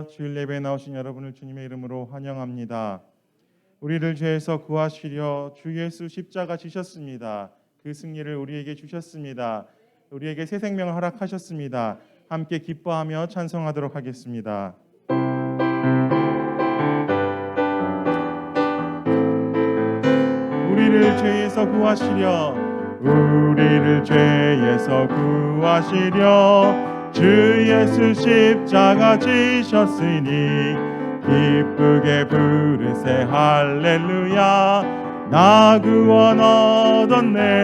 할렐루야. 주일 예배에 나오신 여러분을 주님의 이름으로 환영합니다. 우리를 죄에서 구하시려 주 예수 십자가 지셨습니다. 그 승리를 우리에게 주셨습니다. 우리에게 새 생명을 허락하셨습니다. 함께 기뻐하며 찬송하도록 하겠습니다. 우리를 죄에서 구하시려 주 예수 십자가 지셨으니 기쁘게 부르세 할렐루야. 나 구원 얻었네.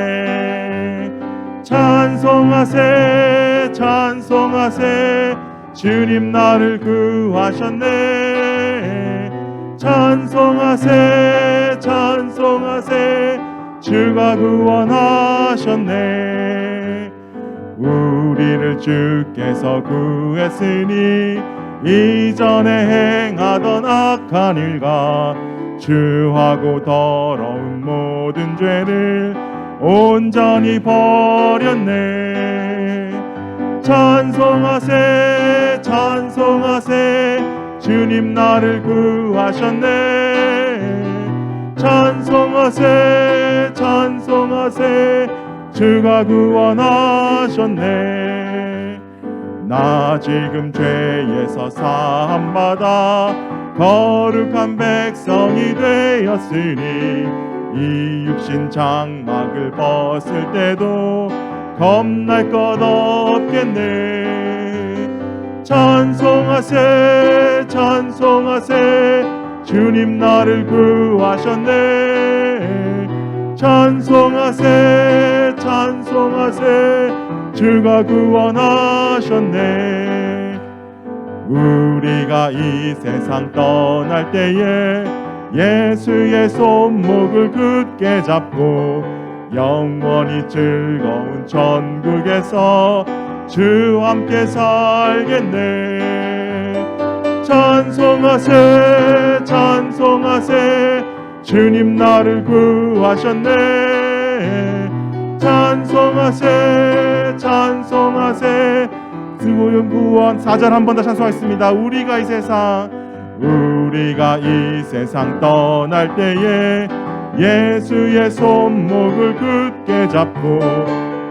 찬송하세 찬송하세 주님 나를 구하셨네. 찬송하세 찬송하세 주가 구원하셨네. 우리를 주께서 구했으니 이전에 행하던 악한 일과 주하고 더러운 모든 죄를 온전히 버렸네. 찬송하세 찬송하세 주님 나를 구하셨네. 찬송하세 찬송하세 주가 구원하셨네. 나 지금 죄에서 사함받아 거룩한 백성이 되었으니 이 육신 장막을 벗을 때도 겁날 것 없겠네. 찬송하세 찬송하세 주님 나를 구하셨네. 찬송하세 찬송하세 주가 구원하셨네. 우리가 이 세상 떠날 때에 예수의 손목을 굳게 잡고 영원히 즐거운 천국에서 주와 함께 살겠네. 찬송하세 찬송하세 주님 나를 구하셨네. 찬송하세 찬송하세 수고용 구원. 4절 한 번 더 찬송하겠습니다. 우리가 이 세상 떠날 때에 예수의 손목을 굳게 잡고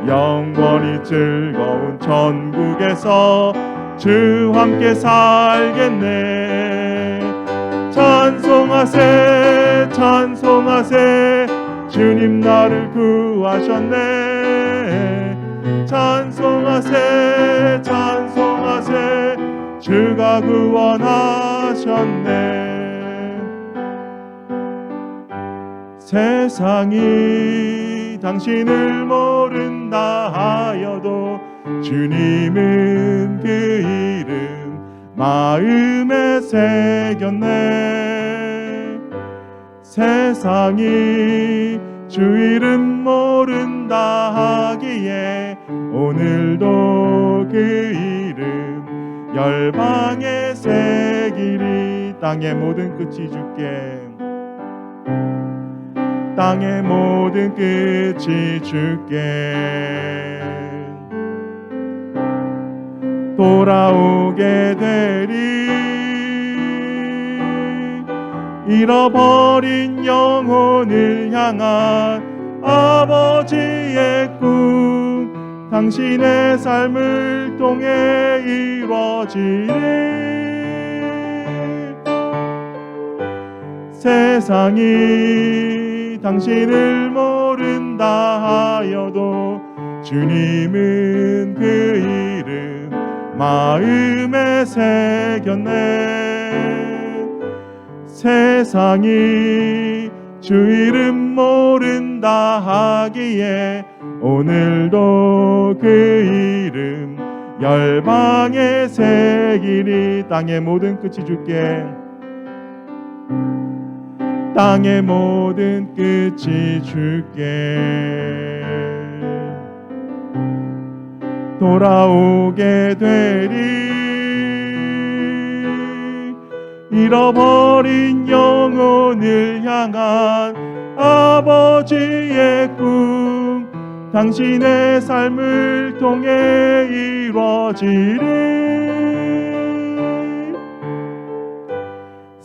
영원히 즐거운 천국에서 주와 함께 살겠네. 찬송하세 찬송하세 주님 나를 구하셨네. 찬송하세 찬송하세 주가 구원하셨네. 세상이 당신을 모른다 하여도 주님은 그 이름 마음에 새겼네. 세상이 주 이름 모른다 하기에 오늘도 그 이름 열방에 새기리. 땅의 모든 끝이 주께, 땅의 모든 끝이 주께 돌아오게 되리. 잃어버린 영혼을 향한 아버지의 꿈 당신의 삶을 통해 이루어지리. 세상이 당신을 모른다 하여도 주님은 그 이름 마음에 새겼네. 세상이 주 이름 모른다 하기에 오늘도 그 이름 열방에 새기리. 땅의 모든 끝이 주께, 땅의 모든 끝이 주께 돌아오게 되리. 잃어버린 영혼을 향한 아버지의 꿈 당신의 삶을 통해 이루어지리.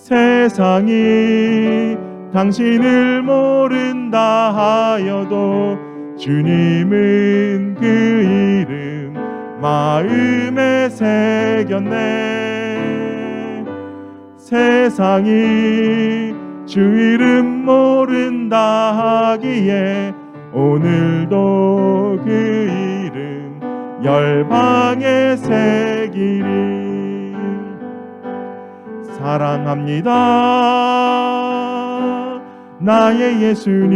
세상이 당신을 모른다 하여도 주님은 그 이름 마음에 새겼네. 세상이 주 이름 모른다 하기에 오늘도 그 이름 열방에 새기리. 사랑합니다 나의 예수님,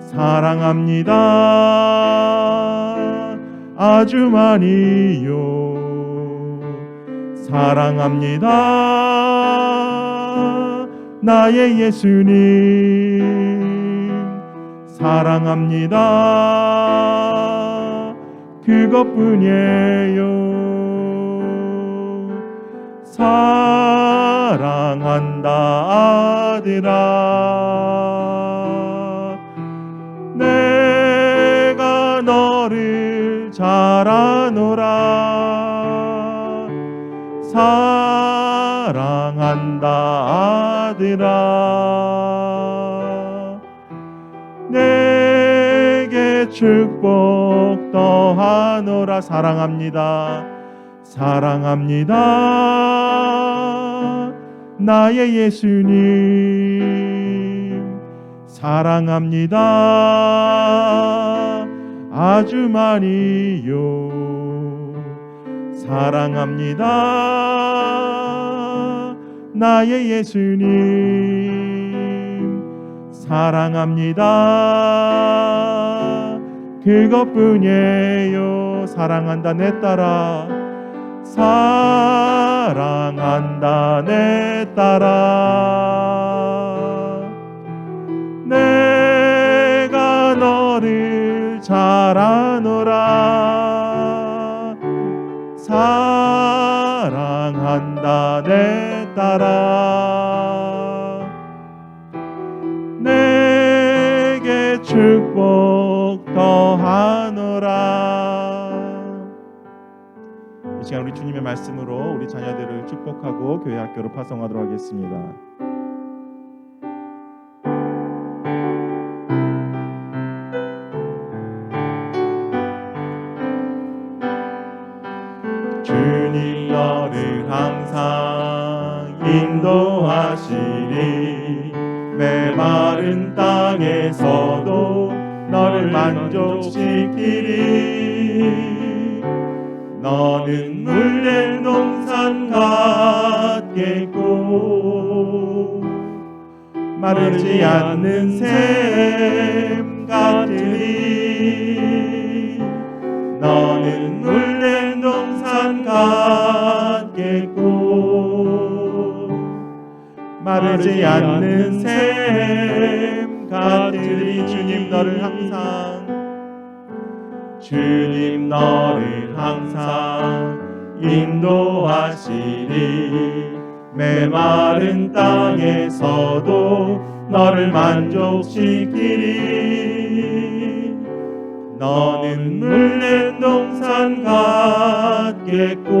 사랑합니다 아주 많이요. 사랑합니다 나의 예수님, 사랑합니다 그것뿐이에요. 사랑한다 아들아, 내가 너를 잘 아노라. 사랑한다 아들아, 내게 축복 더하노라. 사랑합니다 사랑합니다 나의 예수님, 사랑합니다 아주 많이요. 사랑합니다 나의 예수님, 사랑합니다 그것뿐이에요. 사랑한다 내 딸아, 사랑한다 내 딸아, 내가 너를 잘 아노라. 사랑한다 내 딸아, 내게 축복 더하노라. 이 시간 우리 주님의 말씀으로 우리 자녀들을 축복하고 교회 학교로 파송하도록 하겠습니다. 주님 너를 항상 인도하시리. 메마른 땅에서도 너를 만족시키리. 너는 물된 동산 같겠고 마르지 않는 샘 같으리. 너는 물된 동산 같겠고 마르지 않는 샘 같으리. 주님 너를 항상, 주님 너를 항상 인도하시리. 메마른 땅에서도 너를 만족시키리. 너는 물된 동산 같겠고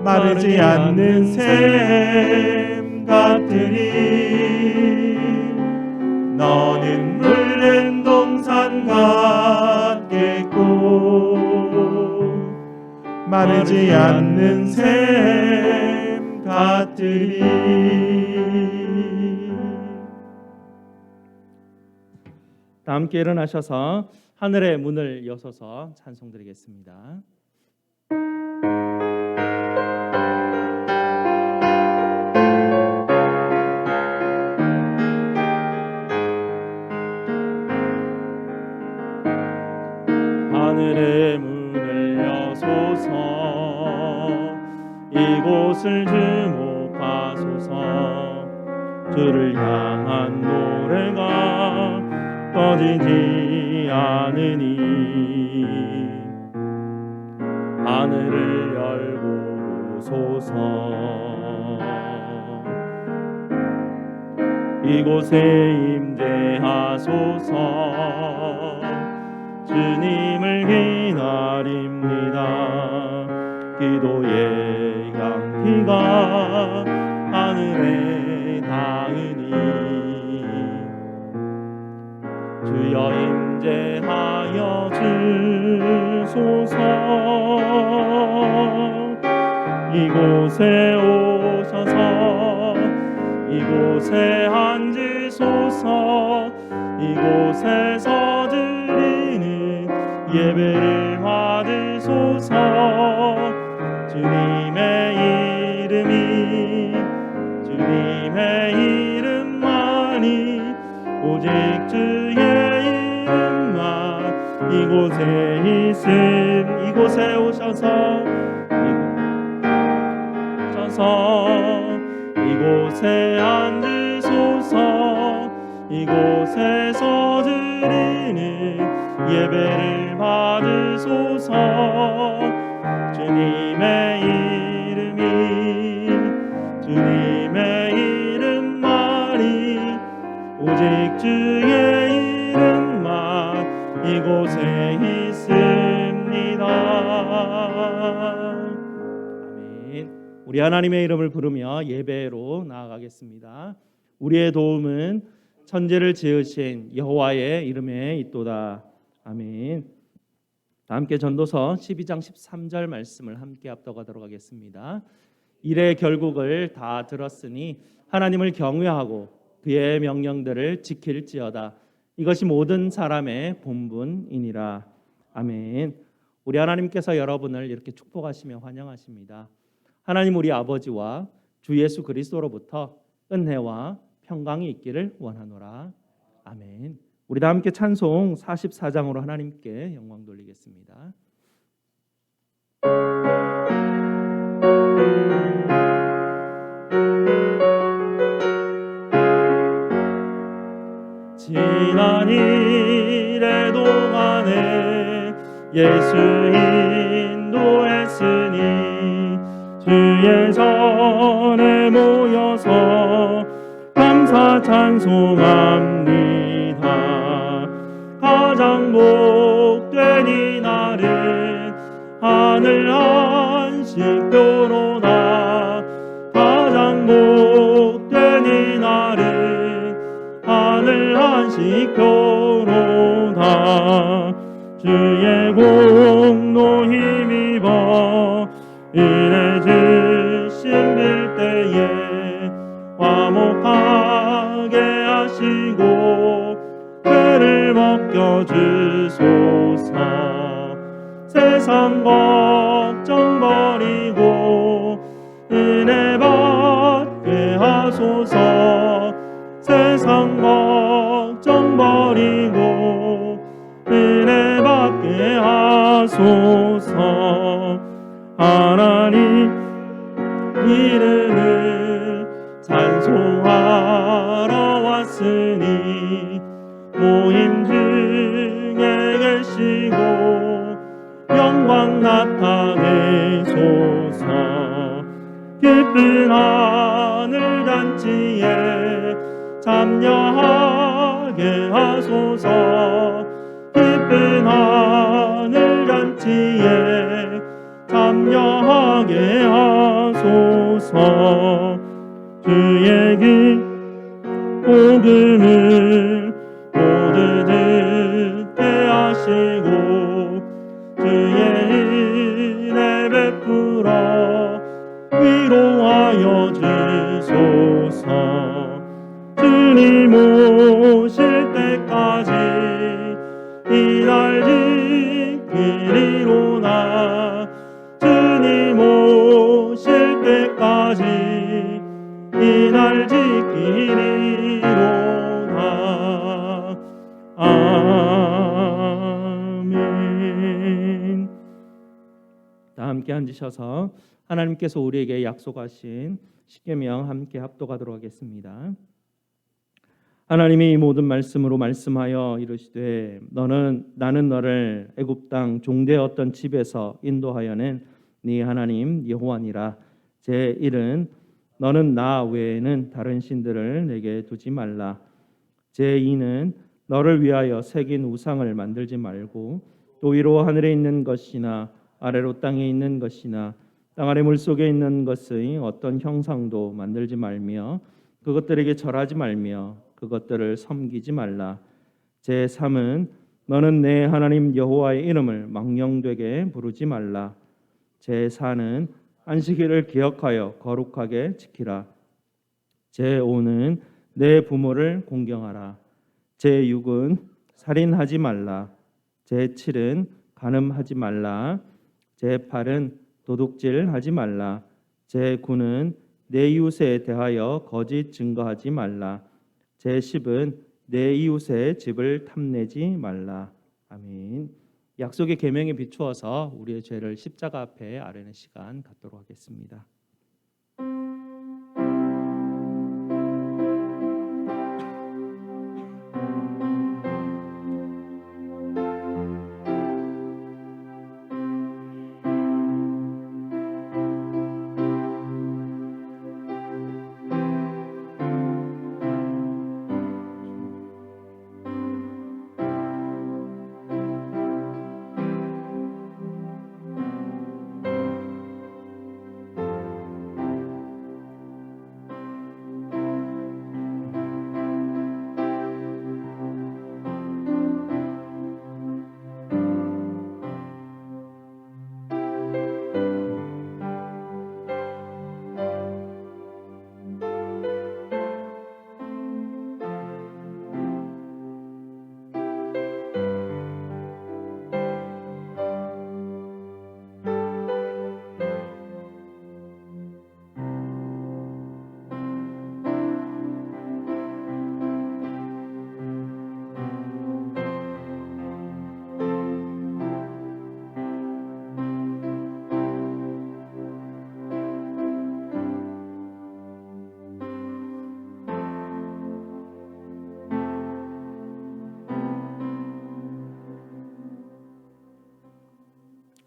마르지 않는 샘 같으리. 너는 물된 동산 같겠고 마르지 않는 샘 같으리. 다 함께 일어나셔서 하늘의 문을 여서서 찬송드리겠습니다. 하늘의 문을 여소서, 이곳을 주목하소서. 주를 향한 노래가 꺼지지 않으니 하늘을 열고 보소서. 이곳에 임재하소서. 주님을 기다립니다. 기도의 향기가 하늘에 닿으니 주여 임재하여 주소서. 이곳에 오셔서 이곳에 앉으소서. 이곳에서 드리는 예배를 받으소서. 주님의 이름만이 오직 주의 이름만 이곳에 있음. 이곳에 오셔서 이곳에 앉으소서. 이곳에서 드리는 예배를 받으소서. 주님의 이름만이 오직 주의 이름만 이곳에 있습니다. 아멘. 우리 하나님의 이름을 부르며 예배로 나아가겠습니다. 우리의 도움은 천지를 지으신 여호와의 이름에 있도다. 아멘. 다 함께 전도서 12장 13절 말씀을 함께 합독하도록 하겠습니다. 일의 결국을 다 들었으니 하나님을 경외하고 그의 명령들을 지킬지어다. 이것이 모든 사람의 본분이니라. 아멘. 우리 하나님께서 여러분을 이렇게 축복하시며 환영하십니다. 하나님 우리 아버지와 주 예수 그리스도로부터 은혜와 평강이 있기를 원하노라. 아멘. 우리 다 함께 찬송 44장으로 하나님께 영광 돌리겠습니다. 지난 일의 동안에 예수 인도했으니 주의 전에 모여서 감사 찬송합니다. 가장 복된 이 날은 하늘 안식교로다. 가장 복된 이 날은 하늘 안식교로다. 주의 공로 힘입어 일해 주신 빌때에 화목하게 하시고 죄를 벗겨주소서. 세상 걱정 버리고 은혜 받게 하소서. 세상 걱정 버리고 은혜 받게 하소서. 하나님 이름을 찬송하러 왔으니 모임 중에 계시고 영광 나타내소서. 기쁜 하늘 잔치에 참여하게 하소서. 기쁜 하늘 잔치에 참여하게 하소서. 주의 복음을 모두 듣게 하시고 주의 은혜 베풀어 위로하여 주소서. 주님 오실 때까지 이날 지키리로나. 주님 오실 때까지 이날 지키리로다. 아멘. 다 함께 앉으셔서 하나님께서 우리에게 약속하신 십계명 함께 합독하도록 하겠습니다. 하나님이 이 모든 말씀으로 말씀하여 이르시되 나는 너를 애굽 땅 종되었던 집에서 인도하여낸 네 하나님 여호와니라. 제1은 너는 나 외에는 다른 신들을 내게 두지 말라. 제2는 너를 위하여 새긴 우상을 만들지 말고 또 위로 하늘에 있는 것이나 아래로 땅에 있는 것이나 땅 아래 물속에 있는 것의 어떤 형상도 만들지 말며 그것들에게 절하지 말며 그것들을 섬기지 말라. 제3은 너는 내 하나님 여호와의 이름을 망령되게 부르지 말라. 제4는 안식일을 기억하여 거룩하게 지키라. 제5는 내 부모를 공경하라. 제6은 살인하지 말라. 제7은 간음하지 말라. 제8은 도둑질하지 말라. 제9는 내 이웃에 대하여 거짓 증거하지 말라. 제10은 내 이웃의 집을 탐내지 말라. 아멘. 약속의 계명에 비추어서 우리의 죄를 십자가 앞에 아뢰는 시간 갖도록 하겠습니다.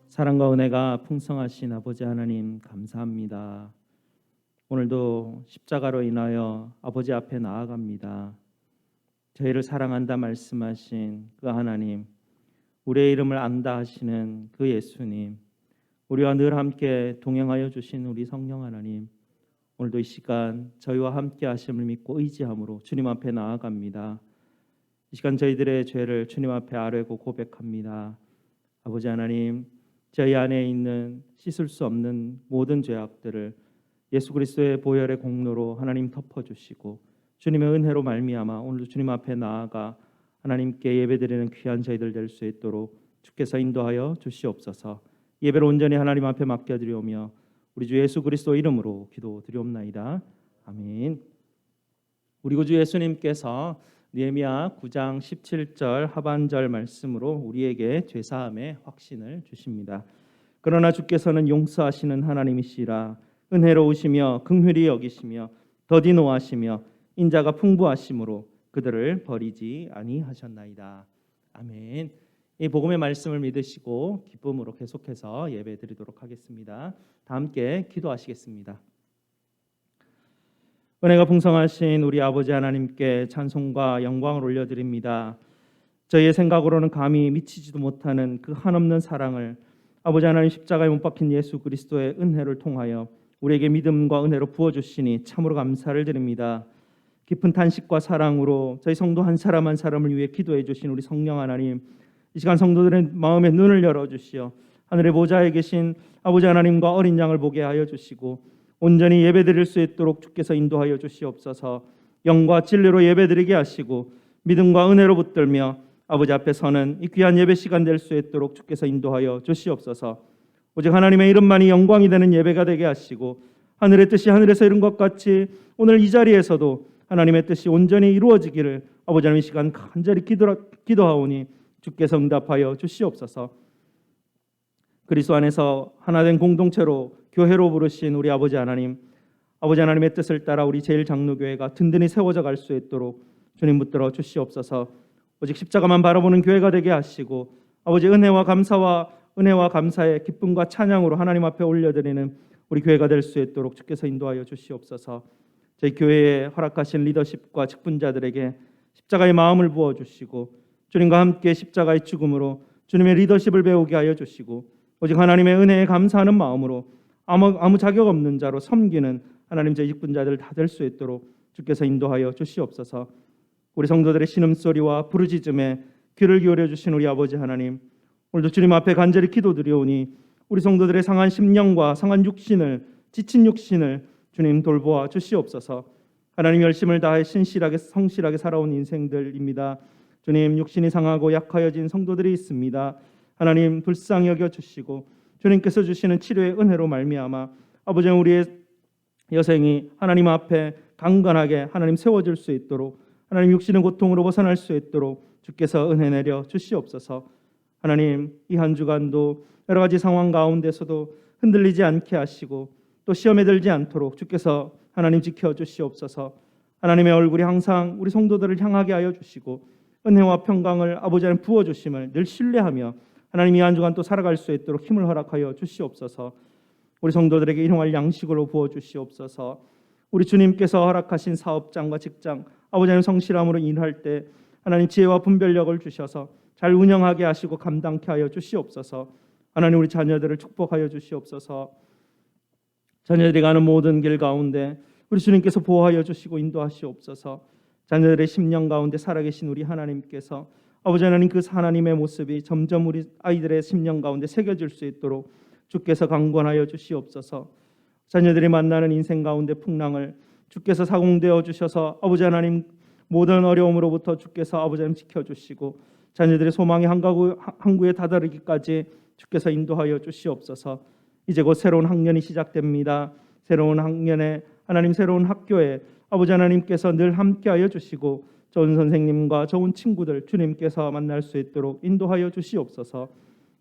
사랑과 은혜가 풍성하신 아버지 하나님 감사합니다. 오늘도 십자가로 인하여 아버지 앞에 나아갑니다. 저희를 사랑한다 말씀하신 그 하나님, 우리의 이름을 안다 하시는 그 예수님, 우리와 늘 함께 동행하여 주신 우리 성령 하나님, 오늘도 이 시간 저희와 함께 하심을 믿고 의지함으로 주님 앞에 나아갑니다. 이 시간 저희들의 죄를 주님 앞에 아뢰고 고백합니다. 아버지 하나님, 저희 안에 있는 씻을 수 없는 모든 죄악들을 예수 그리스도의 보혈의 공로로 하나님 덮어주시고 주님의 은혜로 말미암아 오늘도 주님 앞에 나아가 하나님께 예배드리는 귀한 저희들 될 수 있도록 주께서 인도하여 주시옵소서. 예배를 온전히 하나님 앞에 맡겨드리오며 우리 주 예수 그리스도 이름으로 기도드리옵나이다. 아멘. 우리 구주 예수님께서 느헤미야 9장 17절 하반절 말씀으로 우리에게 죄사함의 확신을 주십니다. 그러나 주께서는 용서하시는 하나님이시라. 은혜로우시며 긍휼히 여기시며 더디 노하시며 인자가 풍부하심으로 그들을 버리지 아니하셨나이다. 아멘. 이 복음의 말씀을 믿으시고 기쁨으로 계속해서 예배드리도록 하겠습니다. 다 함께 기도하시겠습니다. 은혜가 풍성하신 우리 아버지 하나님께 찬송과 영광을 올려드립니다. 저희의 생각으로는 감히 미치지도 못하는 그 한없는 사랑을 아버지 하나님 십자가에 못 박힌 예수 그리스도의 은혜를 통하여 우리에게 믿음과 은혜로 부어주시니 참으로 감사를 드립니다. 깊은 탄식과 사랑으로 저희 성도 한 사람 한 사람을 위해 기도해 주신 우리 성령 하나님, 이 시간 성도들의 마음의 눈을 열어주시어 하늘의 보좌에 계신 아버지 하나님과 어린 양을 보게 하여 주시고 온전히 예배드릴 수 있도록 주께서 인도하여 주시옵소서. 영과 진리로 예배드리게 하시고 믿음과 은혜로 붙들며 아버지 앞에 서는 이 귀한 예배 시간 될 수 있도록 주께서 인도하여 주시옵소서. 오직 하나님의 이름만이 영광이 되는 예배가 되게 하시고 하늘의 뜻이 하늘에서 이룬 것 같이 오늘 이 자리에서도 하나님의 뜻이 온전히 이루어지기를 아버지 하나님 이 시간 간절히 기도하오니 주께서 응답하여 주시옵소서. 그리스도 안에서 하나된 공동체로 교회로 부르신 우리 아버지 하나님, 아버지 하나님의 뜻을 따라 우리 제일장로교회가 든든히 세워져 갈 수 있도록 주님 붙들어 주시옵소서. 오직 십자가만 바라보는 교회가 되게 하시고 아버지 은혜와 감사의 기쁨과 찬양으로 하나님 앞에 올려드리는 우리 교회가 될 수 있도록 주께서 인도하여 주시옵소서. 저희 교회에 허락하신 리더십과 직분자들에게 십자가의 마음을 부어주시고 주님과 함께 십자가의 죽음으로 주님의 리더십을 배우게 하여 주시고 오직 하나님의 은혜에 감사하는 마음으로 아무 자격 없는 자로 섬기는 하나님 재직분자들 다 될 수 있도록 주께서 인도하여 주시옵소서. 우리 성도들의 신음소리와 부르짖음에 귀를 기울여 주신 우리 아버지 하나님, 오늘도 주님 앞에 간절히 기도드리오니 우리 성도들의 상한 심령과 상한 육신을, 지친 육신을 주님 돌보아 주시옵소서. 하나님 열심을 다해 신실하게 성실하게 살아온 인생들입니다. 주님, 육신이 상하고 약하여진 성도들이 있습니다. 하나님 불쌍히 여겨 주시고 주님께서 주시는 치료의 은혜로 말미암아 아버지, 우리의 여생이 하나님 앞에 강건하게 하나님 세워질 수 있도록, 하나님 육신의 고통으로 벗어날 수 있도록 주께서 은혜 내려 주시옵소서. 하나님, 이 한 주간도 여러 가지 상황 가운데서도 흔들리지 않게 하시고 또 시험에 들지 않도록 주께서 하나님 지켜 주시옵소서. 하나님의 얼굴이 항상 우리 성도들을 향하게 하여 주시고 은혜와 평강을 아버지 하나님 부어 주심을 늘 신뢰하며 하나님 이 한 주간 또 살아갈 수 있도록 힘을 허락하여 주시옵소서. 우리 성도들에게 일용할 양식으로 부어 주시옵소서. 우리 주님께서 허락하신 사업장과 직장, 아버지 하나님 성실함으로 일할 때 하나님 지혜와 분별력을 주셔서 잘 운영하게 하시고 감당케 하여 주시옵소서. 하나님, 우리 자녀들을 축복하여 주시옵소서. 자녀들이 가는 모든 길 가운데 우리 주님께서 보호하여 주시고 인도하시옵소서. 자녀들의 심령 가운데 살아계신 우리 하나님께서 아버지 하나님, 그 하나님의 모습이 점점 우리 아이들의 심령 가운데 새겨질 수 있도록 주께서 강권하여 주시옵소서. 자녀들이 만나는 인생 가운데 풍랑을 주께서 사공되어 주셔서 아버지 하나님, 모든 어려움으로부터 주께서 아버지 하나님 지켜주시고 자녀들의 소망이 항구에 다다르기까지 주께서 인도하여 주시옵소서. 이제 곧 새로운 학년이 시작됩니다. 새로운 학년에 하나님, 새로운 학교에 아버지 하나님께서 늘 함께하여 주시고 좋은 선생님과 좋은 친구들 주님께서 만날 수 있도록 인도하여 주시옵소서.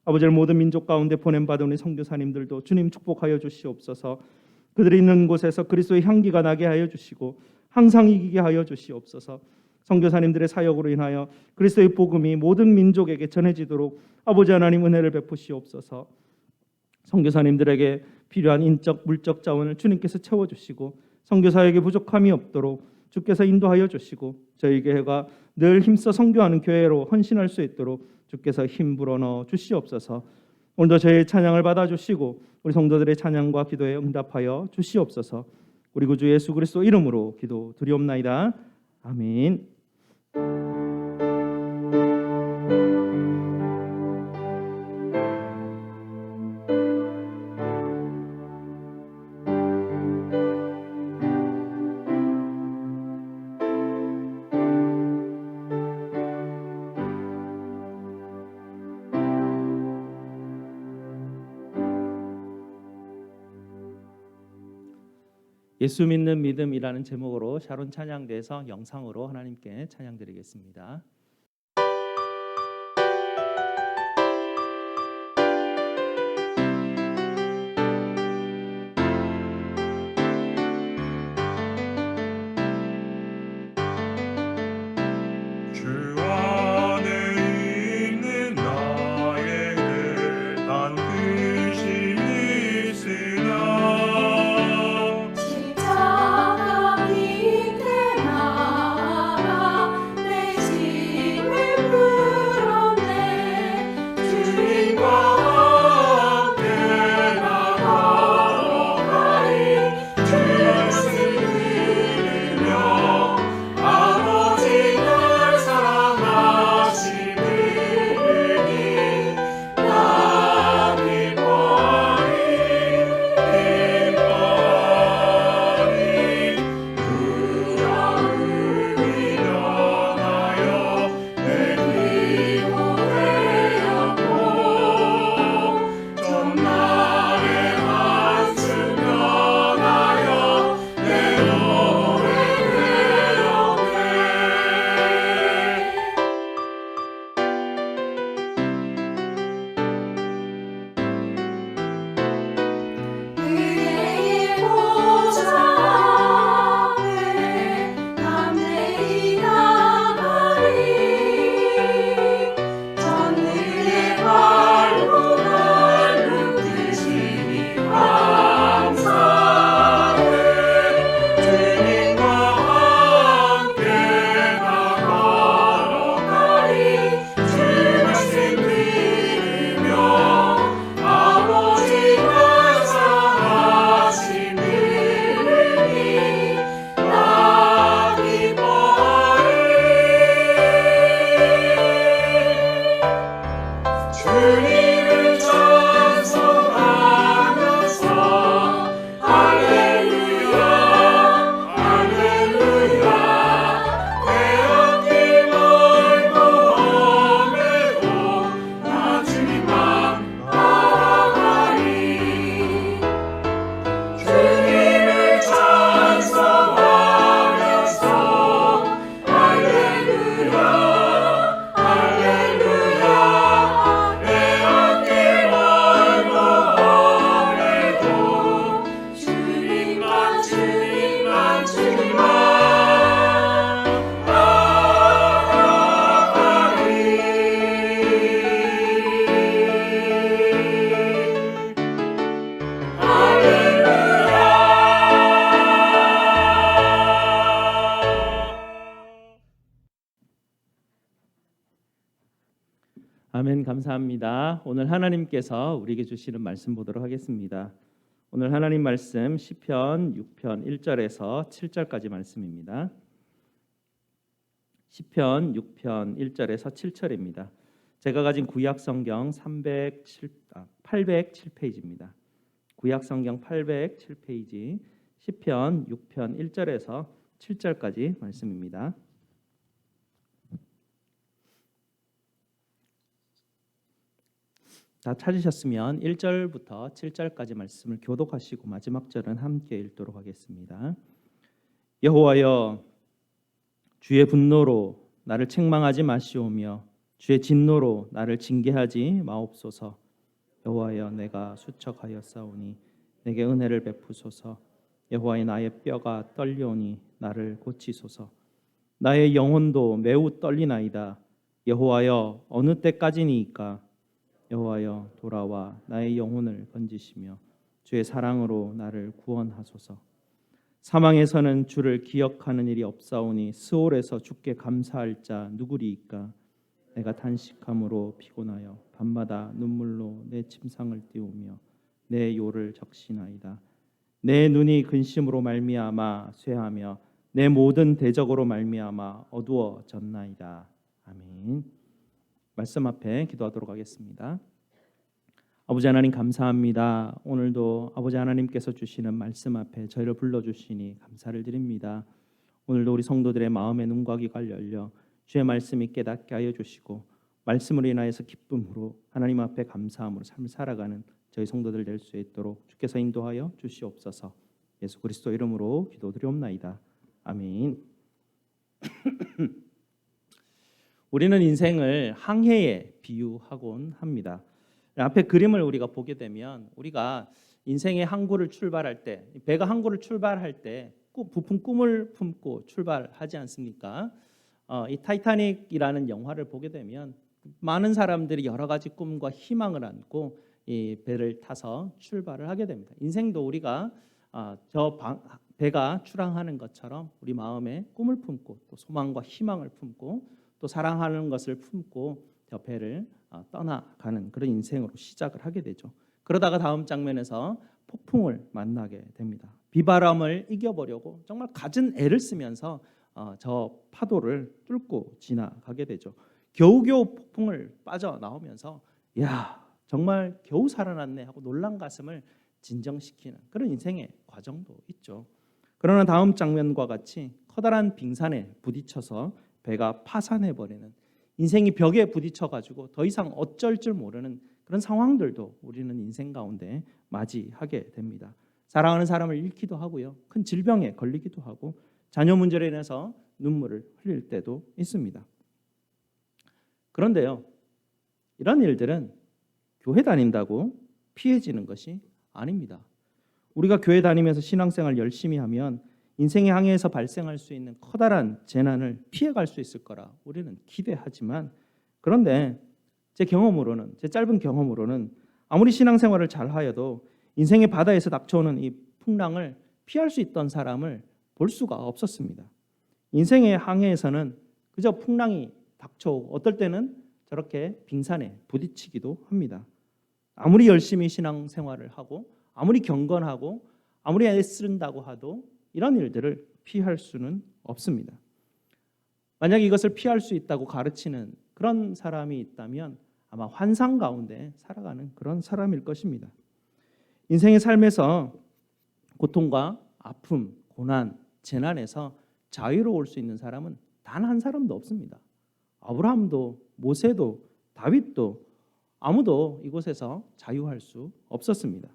아버지, 모든 민족 가운데 보냄받은 우리 선교사님들도 주님 축복하여 주시옵소서. 그들이 있는 곳에서 그리스도의 향기가 나게 하여 주시고 항상 이기게 하여 주시옵소서. 선교사님들의 사역으로 인하여 그리스도의 복음이 모든 민족에게 전해지도록 아버지 하나님 은혜를 베푸시옵소서. 선교사님들에게 필요한 인적 물적 자원을 주님께서 채워주시고 선교사에게 부족함이 없도록 주께서 인도하여 주시고 저희 교회가 늘 힘써 선교하는 교회로 헌신할 수 있도록 주께서 힘 불어넣어 주시옵소서. 오늘도 저희의 찬양을 받아주시고 우리 성도들의 찬양과 기도에 응답하여 주시옵소서. 우리 구주 예수 그리스도 이름으로 기도드리옵나이다. 아멘. 예수 믿는 믿음이라는 제목으로 샤론 찬양대에서 영상으로 하나님께 찬양드리겠습니다. 주 안에 있는 나에게 단 근심이 있으나 십자가 밑에 나가 내 감사합니다. 오늘 하나님께서 우리에게 주시는 말씀 보도록 하겠습니다. 오늘 하나님 말씀 시편 6편 1절에서 7절까지 말씀입니다. 시편 6편 1절에서 7절입니다. 제가 가진 구약 성경 807페이지입니다. 구약 성경 807페이지 시편 6편 1절에서 7절까지 말씀입니다. 다 찾으셨으면 1절부터 7절까지 말씀을 교독하시고 마지막 절은 함께 읽도록 하겠습니다. 여호와여, 주의 분노로 나를 책망하지 마시오며 주의 진노로 나를 징계하지 마옵소서. 여호와여, 내가 수척하였사오니 내게 은혜를 베푸소서. 여호와여, 나의 뼈가 떨려오니 나를 고치소서. 나의 영혼도 매우 떨리나이다. 여호와여, 어느 때까지니이까? 여호와여, 돌아와 나의 영혼을 건지시며 주의 사랑으로 나를 구원하소서. 사망에서는 주를 기억하는 일이 없사오니 스올에서 주께 감사할 자 누구리이까? 내가 탄식함으로 피곤하여 밤마다 눈물로 내 침상을 띄우며 내 요를 적시나이다. 내 눈이 근심으로 말미암아 쇠하며 내 모든 대적으로 말미암아 어두워졌나이다. 아멘. 말씀 앞에 기도하도록 하겠습니다. 아버지 하나님 감사합니다. 오늘도 아버지 하나님께서 주시는 말씀 앞에 저희를 불러주시니 감사를 드립니다. 오늘도 우리 성도들의 마음의 눈과 귀가 열려 주의 말씀이 깨닫게 하여 주시고 말씀으로 인하여서 기쁨으로 하나님 앞에 감사함으로 삶을 살아가는 저희 성도들 될 수 있도록 주께서 인도하여 주시옵소서. 예수 그리스도 이름으로 기도드리옵나이다. 아멘. 우리는 인생을 항해에 비유하곤 합니다. 앞에 그림을 우리가 보게 되면 우리가 인생의 항구를 출발할 때, 배가 항구를 출발할 때 부푼 꿈을 품고 출발하지 않습니까? 이 타이타닉이라는 영화를 보게 되면 많은 사람들이 여러 가지 꿈과 희망을 안고 이 배를 타서 출발을 하게 됩니다. 인생도 우리가 배가 출항하는 것처럼 우리 마음에 꿈을 품고 또 소망과 희망을 품고 또 사랑하는 것을 품고 저 배를 떠나가는 그런 인생으로 시작을 하게 되죠. 그러다가 다음 장면에서 폭풍을 만나게 됩니다. 비바람을 이겨보려고 정말 갖은 애를 쓰면서 저 파도를 뚫고 지나가게 되죠. 겨우겨우 폭풍을 빠져나오면서 야, 정말 겨우 살아났네 하고 놀란 가슴을 진정시키는 그런 인생의 과정도 있죠. 그러나 다음 장면과 같이 커다란 빙산에 부딪혀서 배가 파산해버리는 인생이 벽에 부딪혀가지고 더 이상 어쩔 줄 모르는 그런 상황들도 우리는 인생 가운데 맞이하게 됩니다. 사랑하는 사람을 잃기도 하고요. 큰 질병에 걸리기도 하고 자녀 문제로 인해서 눈물을 흘릴 때도 있습니다. 그런데요, 이런 일들은 교회 다닌다고 피해지는 것이 아닙니다. 우리가 교회 다니면서 신앙생활 열심히 하면 인생의 항해에서 발생할 수 있는 커다란 재난을 피해갈 수 있을 거라 우리는 기대하지만 그런데 제 짧은 경험으로는 아무리 신앙생활을 잘하여도 인생의 바다에서 닥쳐오는 이 풍랑을 피할 수 있던 사람을 볼 수가 없었습니다. 인생의 항해에서는 그저 풍랑이 닥쳐오고 어떨 때는 저렇게 빙산에 부딪히기도 합니다. 아무리 열심히 신앙생활을 하고 아무리 경건하고 아무리 애쓴다고 하도 이런 일들을 피할 수는 없습니다. 만약 이것을 피할 수 있다고 가르치는 그런 사람이 있다면 아마 환상 가운데 살아가는 그런 사람일 것입니다. 인생의 삶에서 고통과 아픔, 고난, 재난에서 자유로울 수 있는 사람은 단 한 사람도 없습니다. 아브라함도 모세도 다윗도 아무도 이곳에서 자유할 수 없었습니다.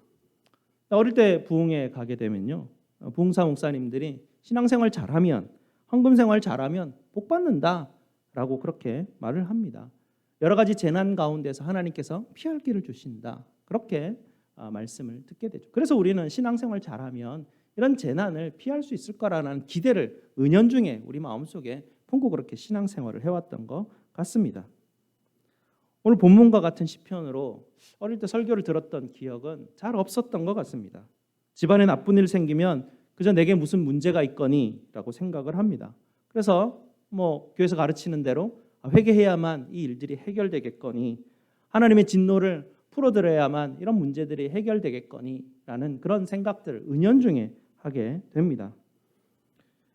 어릴 때 부흥에 가게 되면요, 부흥사 목사님들이 신앙생활 잘하면 헌금생활 잘하면 복 받는다라고 그렇게 말을 합니다. 여러 가지 재난 가운데서 하나님께서 피할 길을 주신다 그렇게 말씀을 듣게 되죠. 그래서 우리는 신앙생활 잘하면 이런 재난을 피할 수 있을 거라는 기대를 은연중에 우리 마음속에 품고 그렇게 신앙생활을 해왔던 것 같습니다. 오늘 본문과 같은 시편으로 어릴 때 설교를 들었던 기억은 잘 없었던 것 같습니다. 집안에 나쁜 일 생기면 그저 내게 무슨 문제가 있거니 라고 생각을 합니다. 그래서 교회에서 가르치는 대로 회개해야만 이 일들이 해결되겠거니 하나님의 진노를 풀어드려야만 이런 문제들이 해결되겠거니라는 그런 생각들을 은연중에 하게 됩니다.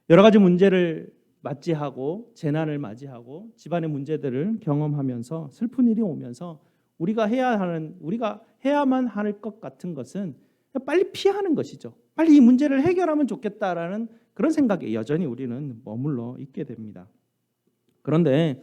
여러 가지 문제를 맞이하고 재난을 맞이하고 집안의 문제들을 경험하면서 슬픈 일이 오면서 우리가 해야만 할 것 같은 것은 빨리 피하는 것이죠. 빨리 이 문제를 해결하면 좋겠다라는 그런 생각에 여전히 우리는 머물러 있게 됩니다. 그런데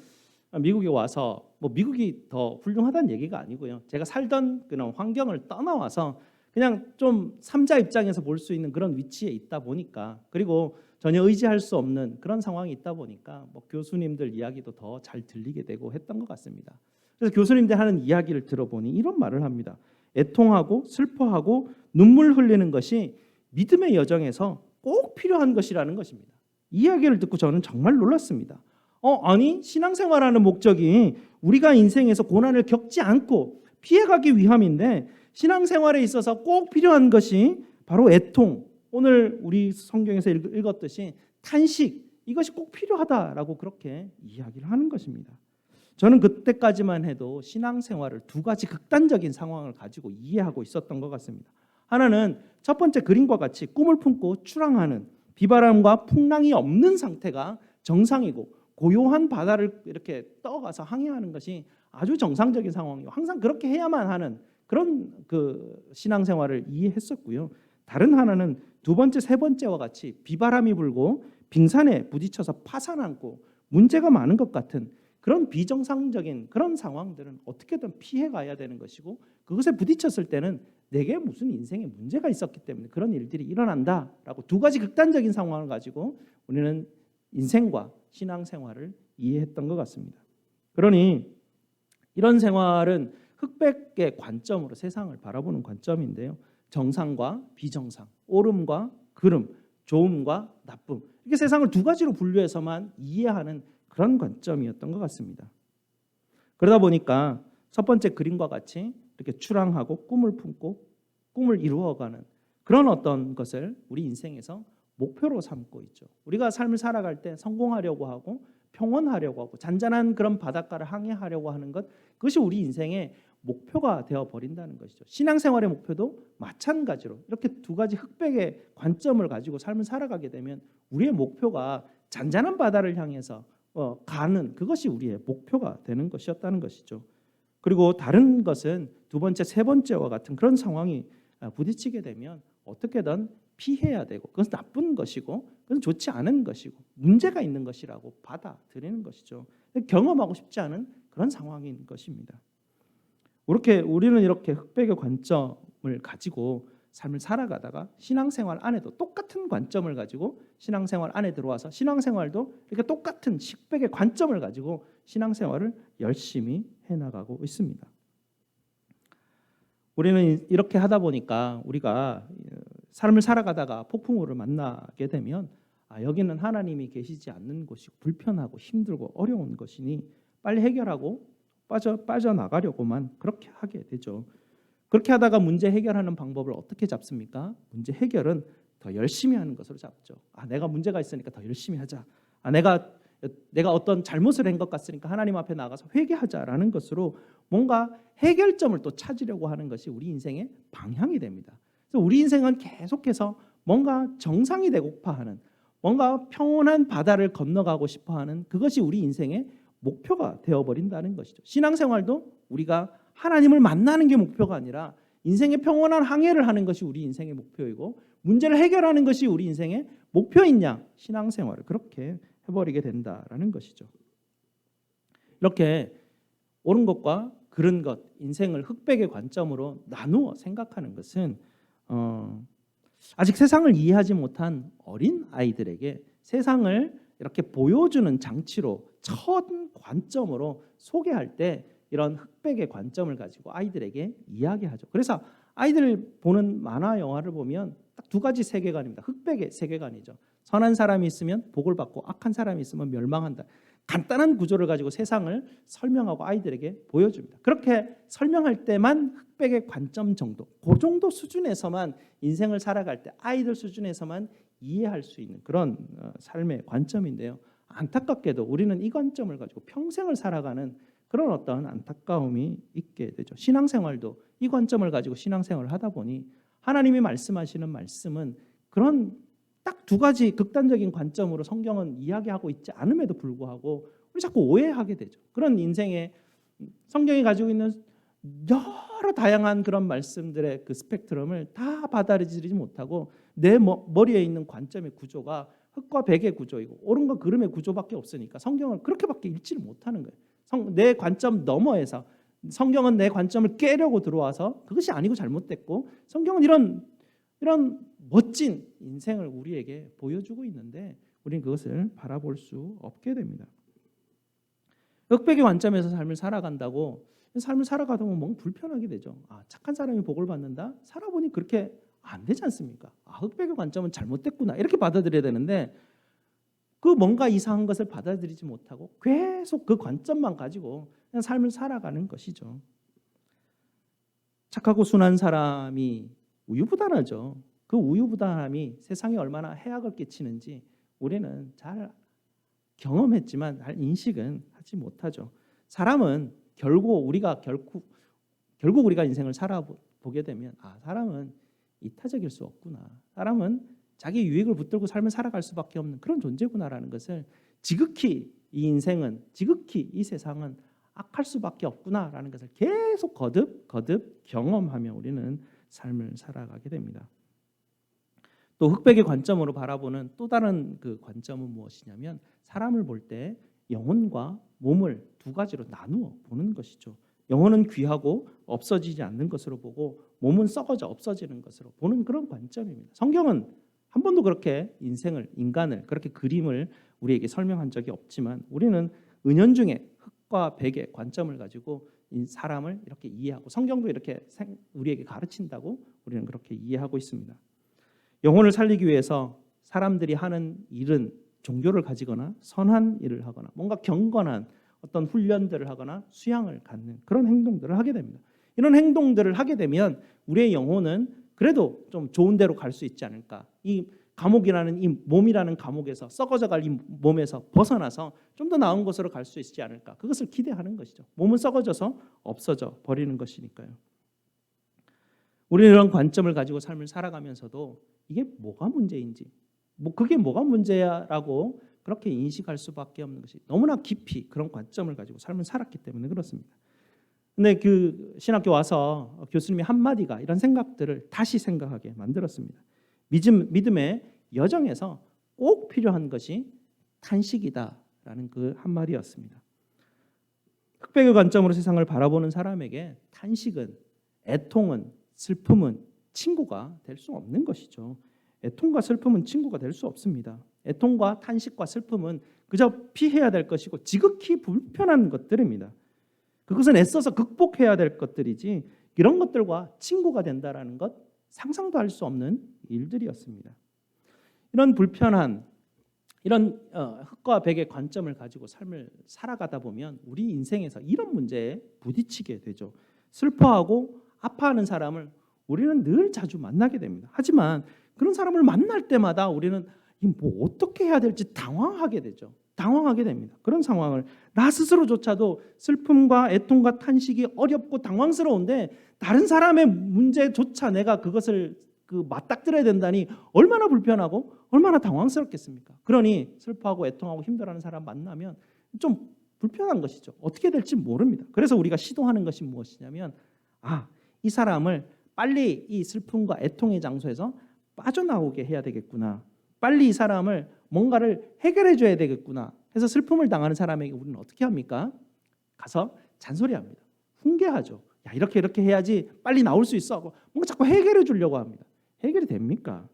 미국에 와서 미국이 더 훌륭하다는 얘기가 아니고요. 제가 살던 그런 환경을 떠나와서 그냥 좀 삼자 입장에서 볼 수 있는 그런 위치에 있다 보니까, 그리고 전혀 의지할 수 없는 그런 상황이 있다 보니까 교수님들 이야기도 더 잘 들리게 되고 했던 것 같습니다. 그래서 교수님들 하는 이야기를 들어보니 이런 말을 합니다. 애통하고 슬퍼하고 눈물 흘리는 것이 믿음의 여정에서 꼭 필요한 것이라는 것입니다. 이 이야기를 듣고 저는 정말 놀랐습니다. 아니 신앙생활하는 목적이 우리가 인생에서 고난을 겪지 않고 피해가기 위함인데 신앙생활에 있어서 꼭 필요한 것이 바로 애통, 오늘 우리 성경에서 읽었듯이 탄식, 이것이 꼭 필요하다라고 그렇게 이야기를 하는 것입니다. 저는 그때까지만 해도 신앙생활을 두 가지 극단적인 상황을 가지고 이해하고 있었던 것 같습니다. 하나는 첫 번째 그림과 같이 꿈을 품고 출항하는 비바람과 풍랑이 없는 상태가 정상이고 고요한 바다를 이렇게 떠가서 항해하는 것이 아주 정상적인 상황이고 항상 그렇게 해야만 하는 그런 그 신앙생활을 이해했었고요. 다른 하나는 두 번째, 세 번째와 같이 비바람이 불고 빙산에 부딪혀서 파산하고 문제가 많은 것 같은 그런 비정상적인 그런 상황들은 어떻게든 피해 가야 되는 것이고, 그것에 부딪혔을 때는 내게 무슨 인생에 문제가 있었기 때문에 그런 일들이 일어난다라고 두 가지 극단적인 상황을 가지고 우리는 인생과 신앙생활을 이해했던 것 같습니다. 그러니 이런 생활은 흑백의 관점으로 세상을 바라보는 관점인데요. 정상과 비정상, 옳음과 그름, 좋음과 나쁨, 이렇게 세상을 두 가지로 분류해서만 이해하는 그런 관점이었던 것 같습니다. 그러다 보니까 첫 번째 그림과 같이 이렇게 출항하고 꿈을 품고 꿈을 이루어가는 그런 어떤 것을 우리 인생에서 목표로 삼고 있죠. 우리가 삶을 살아갈 때 성공하려고 하고 평온하려고 하고 잔잔한 그런 바닷가를 항해하려고 하는 것, 그것이 우리 인생의 목표가 되어버린다는 것이죠. 신앙생활의 목표도 마찬가지로 이렇게 두 가지 흑백의 관점을 가지고 삶을 살아가게 되면 우리의 목표가 잔잔한 바다를 향해서 가는 그것이 우리의 목표가 되는 것이었다는 것이죠. 그리고 다른 것은 두 번째, 세 번째와 같은 그런 상황이 부딪히게 되면 어떻게든 피해야 되고 그것은 나쁜 것이고 그것은 좋지 않은 것이고 문제가 있는 것이라고 받아들이는 것이죠. 경험하고 싶지 않은 그런 상황인 것입니다. 우리는 이렇게 흑백의 관점을 가지고 삶을 살아가다가 신앙생활 안에도 똑같은 관점을 가지고 신앙생활 안에 들어와서 신앙생활도 이렇게 똑같은 흑백의 관점을 가지고 신앙생활을 열심히 해나가고 있습니다. 우리는 이렇게 하다 보니까 우리가 삶을 살아가다가 폭풍우를 만나게 되면 여기는 하나님이 계시지 않는 곳이고 불편하고 힘들고 어려운 것이니 빨리 해결하고 빠져나가려고만 그렇게 하게 되죠. 그렇게 하다가 문제 해결하는 방법을 어떻게 잡습니까? 문제 해결은 더 열심히 하는 것으로 잡죠. 내가 문제가 있으니까 더 열심히 하자. 내가 어떤 잘못을 한 것 같으니까 하나님 앞에 나가서 회개하자라는 것으로 뭔가 해결점을 또 찾으려고 하는 것이 우리 인생의 방향이 됩니다. 그래서 우리 인생은 계속해서 뭔가 정상이 되고파 하는, 뭔가 평온한 바다를 건너가고 싶어 하는 그것이 우리 인생의 목표가 되어버린다는 것이죠. 신앙생활도 우리가 하나님을 만나는 게 목표가 아니라 인생의 평온한 항해를 하는 것이 우리 인생의 목표이고 문제를 해결하는 것이 우리 인생의 목표인 양 신앙생활을 그렇게 해버리게 된다라는 것이죠. 이렇게 옳은 것과 그른 것, 인생을 흑백의 관점으로 나누어 생각하는 것은 아직 세상을 이해하지 못한 어린 아이들에게 세상을 이렇게 보여주는 장치로 첫 관점으로 소개할 때 이런 흑백의 관점을 가지고 아이들에게 이야기하죠. 그래서 아이들 보는 만화 영화를 보면 딱 두 가지 세계관입니다. 흑백의 세계관이죠. 선한 사람이 있으면 복을 받고 악한 사람이 있으면 멸망한다. 간단한 구조를 가지고 세상을 설명하고 아이들에게 보여줍니다. 그렇게 설명할 때만 흑백의 관점 정도, 그 정도 수준에서만 인생을 살아갈 때 아이들 수준에서만 이해할 수 있는 그런 삶의 관점인데요. 안타깝게도 우리는 이 관점을 가지고 평생을 살아가는 그런 어떤 안타까움이 있게 되죠. 신앙생활도 이 관점을 가지고 신앙생활을 하다 보니 하나님이 말씀하시는 말씀은 그런 딱 두 가지 극단적인 관점으로 성경은 이야기하고 있지 않음에도 불구하고 우리 자꾸 오해하게 되죠. 그런 인생에 성경이 가지고 있는 여러 다양한 그런 말씀들의 그 스펙트럼을 다 받아들이지 못하고 내 머리에 있는 관점의 구조가 흙과 백의 구조이고 옳은과 그름의 구조밖에 없으니까 성경을 그렇게밖에 읽지를 못하는 거예요. 내 관점 너머에서 성경은 내 관점을 깨려고 들어와서 그것이 아니고 잘못됐고 성경은 이런 멋진 인생을 우리에게 보여주고 있는데 우리는 그것을 바라볼 수 없게 됩니다. 흑백의 관점에서 삶을 살아간다고 삶을 살아가다 보면 뭔가 불편하게 되죠. 착한 사람이 복을 받는다? 살아보니 그렇게 안 되지 않습니까? 흑백의 관점은 잘못됐구나 이렇게 받아들여야 되는데 그 뭔가 이상한 것을 받아들이지 못하고 계속 그 관점만 가지고 그냥 삶을 살아가는 것이죠. 착하고 순한 사람이 우유부단하죠. 그 우유부단함이 세상에 얼마나 해악을 끼치는지 우리는 잘 경험했지만 잘 인식은 하지 못하죠. 사람은 결국 우리가 인생을 살아보게 되면 사람은 이타적일 수 없구나. 사람은 자기 유익을 붙들고 삶을 살아갈 수밖에 없는 그런 존재구나라는 것을 지극히 이 인생은 지극히 이 세상은 악할 수밖에 없구나라는 것을 계속 거듭 경험하며 우리는 삶을 살아가게 됩니다. 또 흑백의 관점으로 바라보는 또 다른 그 관점은 무엇이냐면 사람을 볼 때 영혼과 몸을 두 가지로 나누어 보는 것이죠. 영혼은 귀하고 없어지지 않는 것으로 보고 몸은 썩어져 없어지는 것으로 보는 그런 관점입니다. 성경은 한 번도 그렇게 인간을 그렇게 그림을 우리에게 설명한 적이 없지만 우리는 은연중에 흑과 백의 관점을 가지고 사람을 이렇게 이해하고 성경도 이렇게 우리에게 가르친다고 우리는 그렇게 이해하고 있습니다. 영혼을 살리기 위해서 사람들이 하는 일은 종교를 가지거나 선한 일을 하거나 뭔가 경건한 어떤 훈련들을 하거나 수양을 갖는 그런 행동들을 하게 됩니다. 이런 행동들을 하게 되면 우리의 영혼은 그래도 좀 좋은 데로 갈 수 있지 않을까. 이 감옥이라는 이 몸이라는 감옥에서 썩어져갈 이 몸에서 벗어나서 좀 더 나은 곳으로 갈 수 있지 않을까. 그것을 기대하는 것이죠. 몸은 썩어져서 없어져 버리는 것이니까요. 우리는 이런 관점을 가지고 삶을 살아가면서도 이게 뭐가 문제인지 그게 뭐가 문제야라고 그렇게 인식할 수밖에 없는 것이 너무나 깊이 그런 관점을 가지고 삶을 살았기 때문에 그렇습니다. 근데 그 신학교 와서 교수님이 한마디가 이런 생각들을 다시 생각하게 만들었습니다. 믿음의 여정에서 꼭 필요한 것이 탄식이다라는 그 한마디였습니다. 흑백의 관점으로 세상을 바라보는 사람에게 탄식은, 애통은, 슬픔은 친구가 될 수 없는 것이죠. 애통과 슬픔은 친구가 될 수 없습니다. 애통과 탄식과 슬픔은 그저 피해야 될 것이고 지극히 불편한 것들입니다. 그것은 애써서 극복해야 될 것들이지 이런 것들과 친구가 된다라는 것 상상도 할 수 없는 일들이었습니다. 이런 불편한 이런 흑과 백의 관점을 가지고 삶을 살아가다 보면 우리 인생에서 이런 문제에 부딪히게 되죠. 슬퍼하고 아파하는 사람을 우리는 늘 자주 만나게 됩니다. 하지만 그런 사람을 만날 때마다 우리는 뭐 어떻게 해야 될지 당황하게 되죠. 당황하게 됩니다. 그런 상황을 나 스스로조차도 슬픔과 애통과 탄식이 어렵고 당황스러운데 다른 사람의 문제조차 내가 그것을 맞닥뜨려야 된다니 얼마나 불편하고 얼마나 당황스럽겠습니까? 그러니 슬퍼하고 애통하고 힘들어하는 사람 만나면 좀 불편한 것이죠. 어떻게 될지 모릅니다. 그래서 우리가 시도하는 것이 무엇이냐면 이 사람을 빨리 이 슬픔과 애통의 장소에서 빠져나오게 해야 되겠구나. 빨리 이 사람을 뭔가를 해결해 줘야 되겠구나. 해서 슬픔을 당하는 사람에게 우리는 어떻게 합니까? 가서 잔소리합니다. 훈계하죠. 야, 이렇게 해야지 빨리 나올 수 있어 하고 뭔가 자꾸 해결해 주려고 합니다. 해결이 됩니까?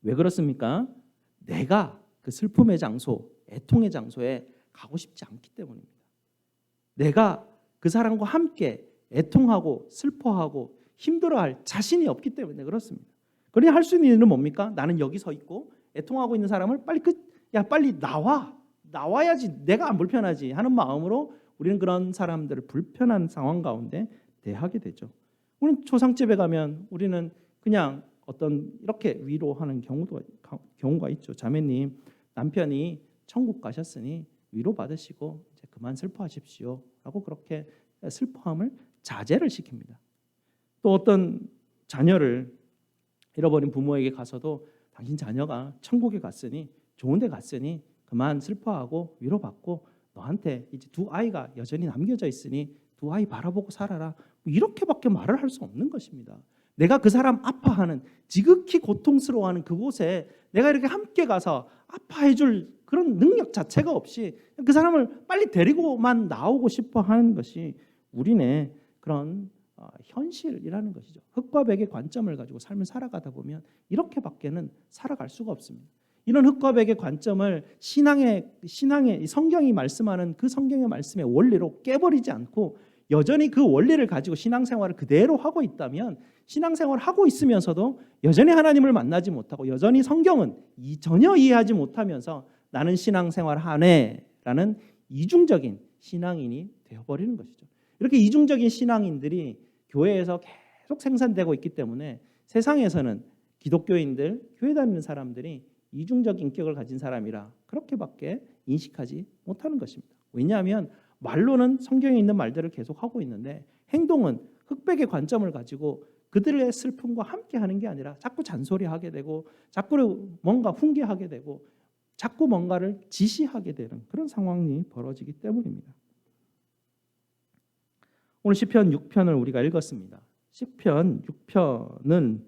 왜 그렇습니까? 내가 그 슬픔의 장소, 애통의 장소에 가고 싶지 않기 때문입니다. 내가 그 사람과 함께 애통하고 슬퍼하고 힘들어할 자신이 없기 때문에 그렇습니다. 그러니 할 수 있는 일은 뭡니까? 나는 여기 서 있고 애통하고 있는 사람을 빨리 나와야지 내가 안 불편하지 하는 마음으로 우리는 그런 사람들을 불편한 상황 가운데 대하게 되죠. 우리는 초상집에 가면 우리는 그냥 어떤 이렇게 위로하는 경우가 있죠. 자매님, 남편이 천국 가셨으니 위로 받으시고 이제 그만 슬퍼하십시오라고 그렇게 슬퍼함을 자제를 시킵니다. 또 어떤 자녀를 잃어버린 부모에게 가서도 당신 자녀가 천국에 갔으니 좋은 데 갔으니 그만 슬퍼하고 위로받고 너한테 이제 두 아이가 여전히 남겨져 있으니 두 아이 바라보고 살아라. 이렇게밖에 말을 할 수 없는 것입니다. 내가 그 사람 아파하는 지극히 고통스러워하는 그곳에 내가 이렇게 함께 가서 아파해 줄 그런 능력 자체가 없이 그 사람을 빨리 데리고만 나오고 싶어 하는 것이 우리네 그런 현실이라는 것이죠. 흙과 백의 관점을 가지고 삶을 살아가다 보면 이렇게밖에는 살아갈 수가 없습니다. 이런 흙과 백의 관점을 신앙의 성경이 말씀하는 그 성경의 말씀의 원리로 깨버리지 않고 여전히 그 원리를 가지고 신앙생활을 그대로 하고 있다면 신앙생활을 하고 있으면서도 여전히 하나님을 만나지 못하고 여전히 성경은 전혀 이해하지 못하면서 나는 신앙생활 하네라는 이중적인 신앙인이 되어버리는 것이죠. 이렇게 이중적인 신앙인들이 교회에서 계속 생산되고 있기 때문에 세상에서는 기독교인들, 교회 다니는 사람들이 이중적 인격을 가진 사람이라 그렇게밖에 인식하지 못하는 것입니다. 왜냐하면 말로는 성경에 있는 말들을 계속 하고 있는데 행동은 흑백의 관점을 가지고 그들의 슬픔과 함께 하는 게 아니라 자꾸 잔소리하게 되고 자꾸 뭔가 훈계하게 되고 자꾸 뭔가를 지시하게 되는 그런 상황이 벌어지기 때문입니다. 오늘 시편 6편을 우리가 읽었습니다. 시편 6편은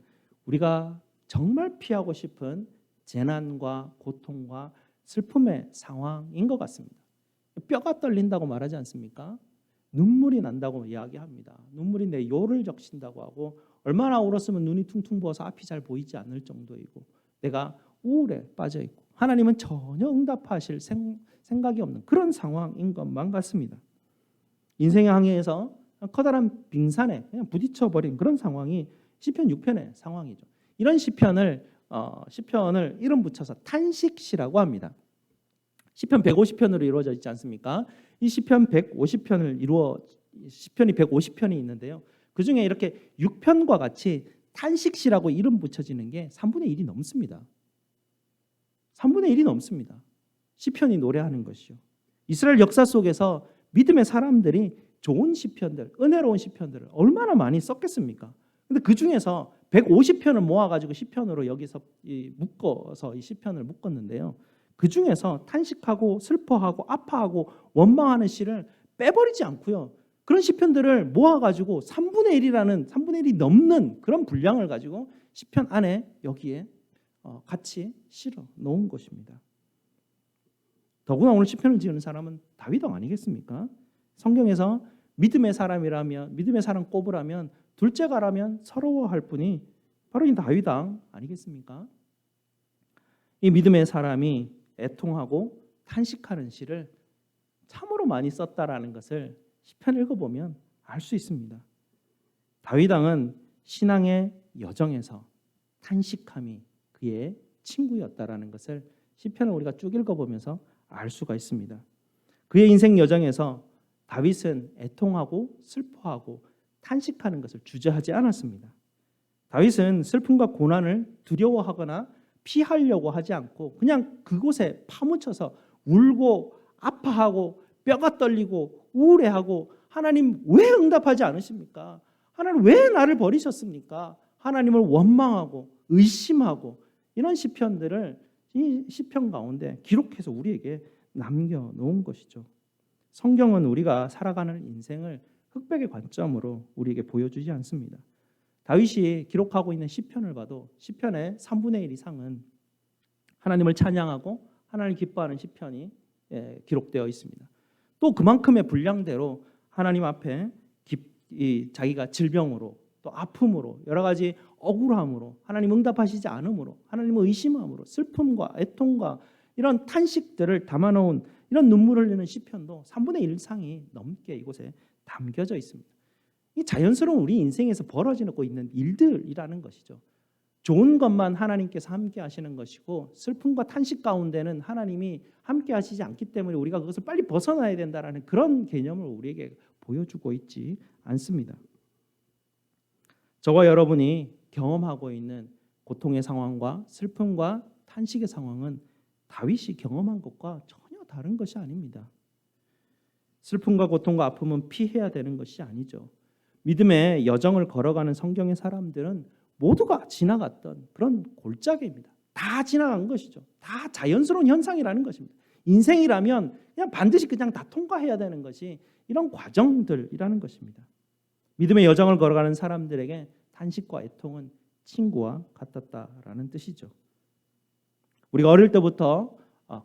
우리가 정말 피하고 싶은 재난과 고통과 슬픔의 상황인 것 같습니다. 뼈가 떨린다고 말하지 않습니까? 눈물이 난다고 이야기합니다. 눈물이 내 요를 적신다고 하고 얼마나 울었으면 눈이 퉁퉁 부어서 앞이 잘 보이지 않을 정도이고 내가 우울에 빠져 있고 하나님은 전혀 응답하실 생각이 없는 그런 상황인 것만 같습니다. 인생의 항해에서 커다란 빙산에 그냥 부딪혀버린 그런 상황이 시편 6편의 상황이죠. 이런 시편을 이름 붙여서 탄식시라고 합니다. 시편 150편으로 이루어져 있지 않습니까? 이 시편 150편이 150편이 있는데요. 그 중에 이렇게 6편과 같이 탄식시라고 이름 붙여지는 게 3분의 1이 넘습니다. 3분의 1이 넘습니다. 시편이 노래하는 것이요. 이스라엘 역사 속에서 믿음의 사람들이 좋은 시편들, 은혜로운 시편들을 얼마나 많이 썼겠습니까? 근데 그 중에서 150편을 모아가지고 시편으로 여기서 묶어서 이 시편을 묶었는데요. 그 중에서 탄식하고 슬퍼하고 아파하고 원망하는 시를 빼버리지 않고요. 그런 시편들을 모아가지고 3분의 1이 넘는 그런 분량을 가지고 시편 안에 여기에 같이 실어 놓은 것입니다. 더구나 오늘 시편을 지은 사람은 다윗 왕 아니겠습니까? 성경에서 믿음의 사람이라면 믿음의 사람 꼽으라면 둘째가라면 서러워할 분이 바로 이 다윗 왕 아니겠습니까? 이 믿음의 사람이 애통하고 탄식하는 시를 참으로 많이 썼다라는 것을 시편 읽어보면 알 수 있습니다. 다윗 왕은 신앙의 여정에서 탄식함이 그의 친구였다라는 것을 시편을 우리가 쭉 읽어보면서 알 수가 있습니다. 그의 인생 여정에서 다윗은 애통하고 슬퍼하고 탄식하는 것을 주저하지 않았습니다. 다윗은 슬픔과 고난을 두려워하거나 피하려고 하지 않고 그냥 그곳에 파묻혀서 울고 아파하고 뼈가 떨리고 우울해하고 하나님 왜 응답하지 않으십니까? 하나님 왜 나를 버리셨습니까? 하나님을 원망하고 의심하고 이런 시편들을 이 시편 가운데 기록해서 우리에게 남겨놓은 것이죠. 성경은 우리가 살아가는 인생을 흑백의 관점으로 우리에게 보여주지 않습니다. 다윗이 기록하고 있는 시편을 봐도 시편의 3분의 1 이상은 하나님을 찬양하고 하나님을 기뻐하는 시편이 기록되어 있습니다. 또 그만큼의 분량대로 하나님 앞에 자기가 질병으로 또 아픔으로 여러 가지 억울함으로 하나님 응답하시지 않음으로 하나님을 의심함으로 슬픔과 애통과 이런 탄식들을 담아놓은 이런 눈물을 흘리는 시편도 3분의 1 이상이 넘게 이곳에 담겨져 있습니다. 이 자연스러운 우리 인생에서 벌어지고 있는 일들이라는 것이죠. 좋은 것만 하나님께서 함께 하시는 것이고 슬픔과 탄식 가운데는 하나님이 함께 하시지 않기 때문에 우리가 그것을 빨리 벗어나야 된다는 그런 개념을 우리에게 보여주고 있지 않습니다. 저와 여러분이 경험하고 있는 고통의 상황과 슬픔과 탄식의 상황은 다윗이 경험한 것과 전혀 다른 것이 아닙니다. 슬픔과 고통과 아픔은 피해야 되는 것이 아니죠. 믿음의 여정을 걸어가는 성경의 사람들은 모두가 지나갔던 그런 골짜기입니다. 다 지나간 것이죠. 다 자연스러운 현상이라는 것입니다. 인생이라면 그냥 반드시 그냥 다 통과해야 되는 것이 이런 과정들이라는 것입니다. 믿음의 여정을 걸어가는 사람들에게 탄식과 애통은 친구와 같았다라는 뜻이죠. 우리가 어릴 때부터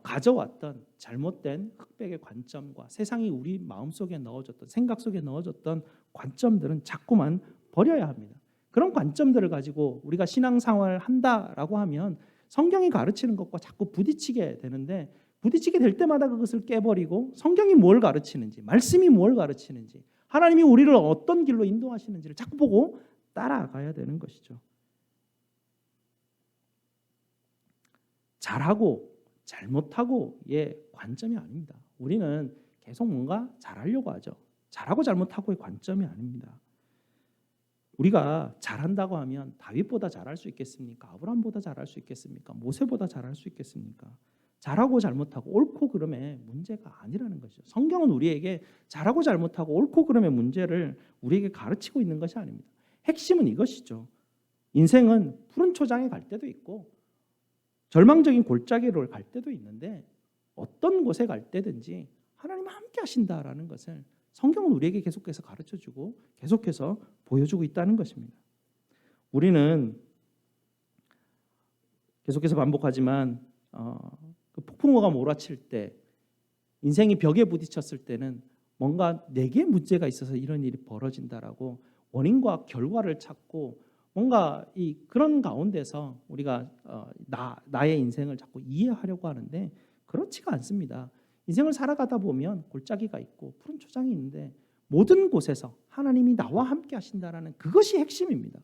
가져왔던 잘못된 흑백의 관점과 세상이 우리 마음속에 넣어줬던 생각 속에 넣어줬던 관점들은 자꾸만 버려야 합니다. 그런 관점들을 가지고 우리가 신앙생활을 한다라고 하면 성경이 가르치는 것과 자꾸 부딪히게 되는데 부딪히게 될 때마다 그것을 깨버리고 성경이 뭘 가르치는지 말씀이 뭘 가르치는지 하나님이 우리를 어떤 길로 인도하시는지를 자꾸 보고 따라가야 되는 것이죠. 잘하고 잘못하고의 관점이 아닙니다. 우리는 계속 뭔가 잘하려고 하죠. 잘하고 잘못하고의 관점이 아닙니다. 우리가 잘한다고 하면 다윗보다 잘할 수 있겠습니까? 아브라함보다 잘할 수 있겠습니까? 모세보다 잘할 수 있겠습니까? 잘하고 잘못하고 옳고 그름의 문제가 아니라는 것이죠. 성경은 우리에게 잘하고 잘못하고 옳고 그름의 문제를 우리에게 가르치고 있는 것이 아닙니다. 핵심은 이것이죠. 인생은 푸른 초장에 갈 때도 있고 절망적인 골짜기로 갈 때도 있는데 어떤 곳에 갈 때든지 하나님 함께 하신다라는 것을 성경은 우리에게 계속해서 가르쳐주고 계속해서 보여주고 있다는 것입니다. 우리는 계속해서 반복하지만 그 폭풍우가 몰아칠 때 인생이 벽에 부딪혔을 때는 뭔가 내게 문제가 있어서 이런 일이 벌어진다라고 원인과 결과를 찾고 뭔가 그런 가운데서 우리가 나의 인생을 자꾸 이해하려고 하는데 그렇지가 않습니다. 인생을 살아가다 보면 골짜기가 있고 푸른 초장이 있는데 모든 곳에서 하나님이 나와 함께 하신다라는 그것이 핵심입니다.